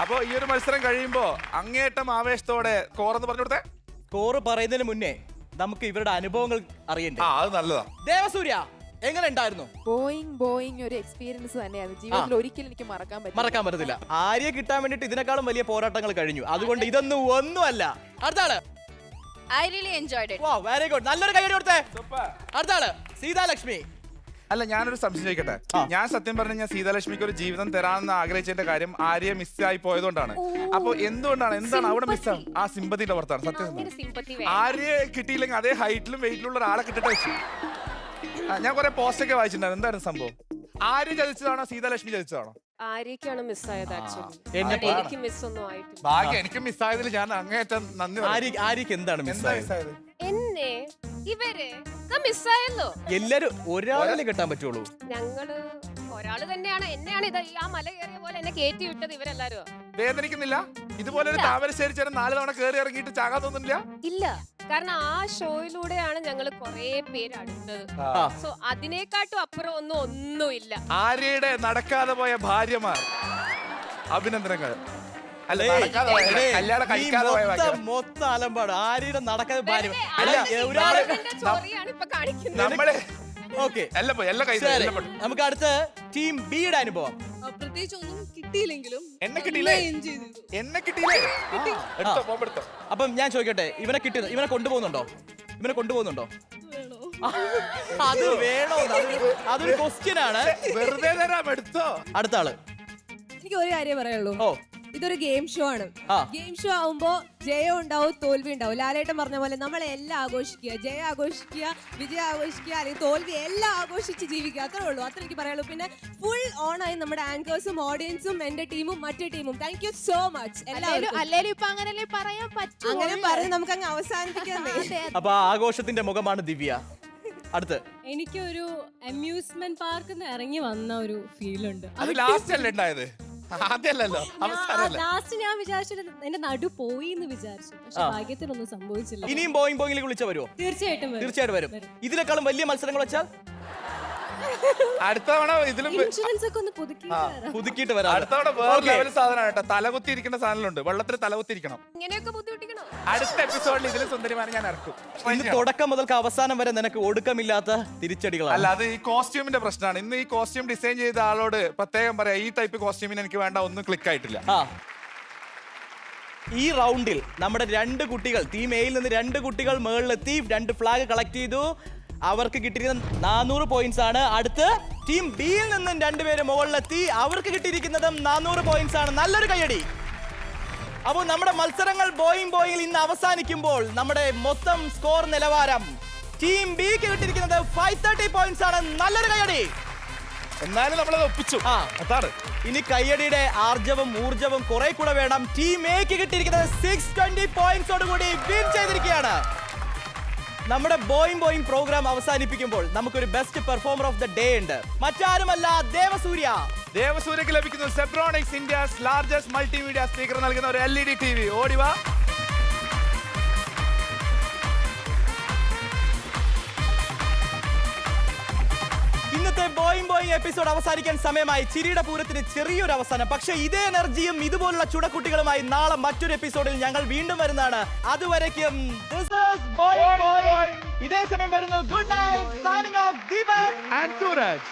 Speaker 3: അപ്പോ ഈ ഒരു മത്സരം കഴിയുമ്പോ അങ്ങേറ്റം ആവേശത്തോടെ സ്കോർ എന്ന് പറഞ്ഞു കൊടുത്തേ.
Speaker 4: സ്കോർ പറയുന്നതിന് മുന്നേ നമുക്ക് ഇവരുടെ അനുഭവങ്ങൾ അറിയണ്ടേ?
Speaker 3: അത് നല്ലതാ.
Speaker 4: ദേവസൂര്യ എങ്ങനെ ഉണ്ടായിരുന്നു?
Speaker 2: ബോയിങ് ഒരു എക്സ്പീരിയൻസ് തന്നെയാണ്. ജീവിതത്തിൽ ഒരിക്കലും എനിക്ക്
Speaker 4: മറക്കാൻ പറ്റത്തില്ല. ആര്യ കിട്ടാൻ വേണ്ടിട്ട് ഇതിനേക്കാളും വലിയ പോരാട്ടങ്ങൾ കഴിഞ്ഞു. അതുകൊണ്ട് ഇതൊന്നും ഒന്നുമല്ല. അടുത്താള്.
Speaker 6: I really enjoyed it.
Speaker 4: Wow, very good. നല്ലൊരു കൈയ്യടി കൊടുത്തേ. അടുത്താള് സീതാലക്ഷ്മി.
Speaker 3: അല്ല, ഞാനൊരു സംശയം ചോദിക്കട്ടെ. ഞാൻ സത്യം പറഞ്ഞ സീതാലക്ഷ്മിക്ക് ഒരു ജീവിതം തരാമെന്ന് ആഗ്രഹിച്ചതിന്റെ കാര്യം ആര്യ മിസ്സായി പോയതുകൊണ്ടാണ്. അപ്പൊ എന്താണ് അവിടെ മിസ്സാവും? ആ സിമ്പതിയുടെ പുറത്താണ് സത്യം. ആര്യ കിട്ടിയില്ലെങ്കിൽ അതേ ഹൈറ്റിലും വെയിറ്റിലുള്ള ഒരാളെ കിട്ടിട്ട് വെച്ചു. ഞാൻ കുറെ പോസ്റ്റ് ഒക്കെ വായിച്ചിട്ടുണ്ടായിരുന്നു. എന്തായിരുന്നു സംഭവം? ആര്യ ചതിച്ചതാണോ സീതാലക്ഷ്മി ചതിച്ചതാണോ?
Speaker 8: ആര്യക്കാണ് മിസ്സായത്. എനിക്ക് മിസ്സൊന്നും ആയിട്ടില്ല.
Speaker 3: ഭാഗ്യം, എനിക്ക് മിസ്സായതിൽ ഞാൻ അങ്ങേറ്റം നന്ദി.
Speaker 4: ആര്യക്ക് എന്താണ് മിസ്സായത്?
Speaker 8: എന്നെ ഇവര് മിസ്സായല്ലോ.
Speaker 4: എല്ലാരും ഒരാളെ കിട്ടാൻ പറ്റുള്ളൂ.
Speaker 8: ഞങ്ങള് ഒരാള് തന്നെയാണ്. എന്നെയാണ് ഇത് ആ മല കയറിയ പോലെ എന്നെ കയറ്റി വിട്ടത് ഇവരെല്ലാരും.
Speaker 3: വേദനിക്കുന്നില്ല? ഇതുപോലെ ഒരു താമരശ്ശേരി ചേരൻ 4 തവണ കയറി ഇറങ്ങിയിട്ട് ചാകാൻ തോന്നുന്നില്ല?
Speaker 8: ഇല്ല, കാരണം ആ ഷോയിലൂടെയാണ് ഞങ്ങൾ കുറെ പേര് അടുത്തത്. സോ അതിനേക്കാട്ടും അപ്പുറം ഒന്നുമില്ല.
Speaker 3: ആര്യയുടെ നടക്കാതെ പോയ ഭാര്യമാർ, അഭിനന്ദനങ്ങൾ. അല്ല നടക്കാതെ പോയ, കല്യാണം കഴിക്കാതെ പോയ വാക്യം.
Speaker 4: മൊത്തം അലമ്പാട് ആരുടെ നടക്കാതെ ഭാര്യ
Speaker 3: അല്ല,
Speaker 8: ചൊറിയാണ് ഇപ്പൊ കാണിക്കുന്നത്.
Speaker 3: നമ്മള്
Speaker 4: ഓക്കെ
Speaker 3: എല്ലാം പോയി, എല്ലാം കൈ എല്ലാം പെട്ടു.
Speaker 4: നമുക്ക് അടുത്ത ടീം ബിയുടെ അനുഭവം.
Speaker 7: പ്രത്യേകിച്ച് ഒന്നും കിട്ടിയില്ലെങ്കിലും
Speaker 3: എന്നെ കിട്ടിയില്ലേ? എന്നെ കിട്ടിയില്ലേ? എടുത്തോ, ബോംബ് എടുത്തോ.
Speaker 4: അപ്പം ഞാൻ ചോദിക്കട്ടെ, ഇവനെ ഇവനെ കൊണ്ടുപോകുന്നുണ്ടോ? അത് വേണോ? അതൊരു ക്വസ്റ്റ്യൻ ആണ്.
Speaker 3: വെറുതെ തരാം, എടുത്തോ.
Speaker 4: അടുത്ത ആള്.
Speaker 7: എനിക്ക് ഒരു കാര്യം പറയുള്ളൂ,
Speaker 4: ഓ
Speaker 7: ഇതൊരു ഗെയിം ഷോ ആണ്. ഗെയിം ഷോ ആവുമ്പോ ജയം ഉണ്ടാവും, തോൽവി ഉണ്ടാവും. ലാലേട്ടൻ പറഞ്ഞ പോലെ നമ്മളെല്ലാം ആഘോഷിക്കുക, ജയം ആഘോഷിക്കുക, വിജയം ആഘോഷിക്കുക, അല്ലെങ്കിൽ തോൽവി എല്ലാം ആഘോഷിച്ച് ജീവിക്കുക. അത്രേ ഉള്ളൂ, അത്ര എനിക്ക് പറയുള്ളൂ. പിന്നെ ഫുൾ ഓൺ ആയി നമ്മുടെ ആങ്കേഴ്സും ഓഡിയൻസും എന്റെ ടീമും മറ്റേ ടീമും. Thank you so much.
Speaker 8: അല്ലേലും ഇപ്പൊ അങ്ങനല്ലേ പറയാൻ പറ്റും.
Speaker 7: അങ്ങനെ പറഞ്ഞ് നമുക്ക് അങ്ങ് അവസാനിപ്പിക്കാം.
Speaker 4: അപ്പൊ ആ ആഘോഷത്തിന്റെ മുഖമാണ് ദിവ്യ. അടുത്ത്
Speaker 7: എനിക്കൊരു അമ്യൂസ്മെന്റ് പാർക്കിൽ നിന്ന് ഇറങ്ങി വന്ന ഒരു ഫീൽ ഉണ്ട്.
Speaker 3: അത് ലാസ്റ്റ് അല്ലേ ഉണ്ടായത്? ആദ്യമല്ലല്ലോ, അവസാനമല്ലേ?
Speaker 7: ലാസ്റ്റ് ഞാൻ വിചാരിച്ചത് എന്റെ നടു പോയി എന്ന് വിചാരിച്ചു, പക്ഷെ ഭാഗ്യത്തിനൊന്നും സംഭവിച്ചില്ല.
Speaker 4: ഇനിയും ബോയിങ്ങിലേക്ക് വിളിച്ച വരുമോ?
Speaker 7: തീർച്ചയായിട്ടും
Speaker 4: വരും. ഇതിനേക്കാളും വലിയ മത്സരങ്ങൾ വെച്ചാൽ
Speaker 3: അടുത്ത തവണ ഇതിലും
Speaker 7: ഇൻഷുറൻസ് ഒക്കെ ഒന്ന്
Speaker 4: പുതുക്കിയിട്ട് വരാം.
Speaker 3: അടുത്ത തവണ വേറെ ലെവൽ സാധനമാണ് കേട്ടോ. തലകുത്തിയിരിക്കുന്ന സാധനമുണ്ട്, വെള്ളത്തിൽ തലകുത്തിരിക്കണം.
Speaker 8: ഇങ്ങനെയൊക്കെ ബുദ്ധിമുട്ടിക്കണോ?
Speaker 3: അടുത്ത എപ്പിസോഡിൽ ഇതിലും സുന്ദരിമാരെ ഞാൻ ഇറക്കും.
Speaker 4: ഇന്ന് തുടക്കം മുതൽക്ക് അവസാനം വരെ നിനക്ക് ഒടുക്കമില്ലാത്ത തിരിച്ചടികളാണ്.
Speaker 3: അല്ല, അത് ഈ കോസ്റ്റ്യൂമിന്റെ പ്രശ്നമാണ്. ഇന്ന് ഈ കോസ്റ്റ്യൂം ഡിസൈൻ ചെയ്ത ആളോട് പ്രത്യേകം പറയാം, ഈ ടൈപ്പ് കോസ്റ്റ്യൂമിന് എനിക്ക് വേണ്ട, ഒന്നും ക്ലിക്ക് ആയിട്ടില്ല.
Speaker 4: ഈ റൗണ്ടിൽ നമ്മുടെ 2 കുട്ടികൾ, ടീം എയിൽ നിന്ന് 2 കുട്ടികൾ മുകളിലെത്തി 2 ഫ്ലാഗ് കളക്ട് ചെയ്തു. അവർക്ക് കിട്ടിയിരിക്കുന്നത് 400 പോയിന്റ്സ് ആണ്. അടുത്ത് ടീം ബിയിൽ നിന്നും 2 പേര് മുകളിലെത്തി, അവർക്ക് കിട്ടിയിരിക്കുന്നതും 400 പോയിന്റ്സ് ആണ്. നല്ലൊരു കയ്യടി. അപ്പോൾ നമ്മുടെ മത്സരങ്ങൾ ബോയിങ്ങിൽ ഇന്ന് അവസാനിക്കുമ്പോൾ നമ്മുടെ മൊത്തം സ്കോർ നിലവാരം ടീം ബിക്ക് കിട്ടിയിരിക്കുന്നത് 530 പോയിന്റ്സ് ആണ്. നല്ലൊരു കയ്യടി.
Speaker 3: എന്നാലും നമ്മളത് ഒപ്പിച്ചു. അതാണ്
Speaker 4: ഇനി കയ്യടിയുടെ ആർജവും ഊർജവും കുറെ കൂടെ വേണം. ടീം എക്ക് കിട്ടിയിരിക്കുന്നത് 620 പോയിന്റ്സോടുകൂടി വിൻ ചെയ്തിരിക്കുകയാണ്. നമ്മുടെ ബോയിങ് പ്രോഗ്രാം അവസാനിപ്പിക്കുമ്പോൾ നമുക്കൊരു best performer of the day ഉണ്ട്. മറ്റാരുമല്ല, ദേവസൂര്യക്ക്
Speaker 3: ലഭിക്കുന്നു Zebronics India's largest multimedia speaker നൽകുന്ന ഒരു LED TV. ഓടിവാ.
Speaker 4: ഇന്നത്തെ ബോയിങ് എപ്പിസോഡ് അവസാനിക്കാൻ സമയമായി. ചിരിയുടെ പൂരത്തിന് ചെറിയൊരു അവസാനം. പക്ഷേ ഇതേ എനർജിയും ഇതുപോലുള്ള ചുടക്കുട്ടികളുമായി നാളെ മറ്റൊരു എപ്പിസോഡിൽ ഞങ്ങൾ വീണ്ടും വരുന്നതാണ്. അതുവരേക്കും ഇതേ സമയം വരുന്നു. Good night. Signing off Deepak and Sooraj.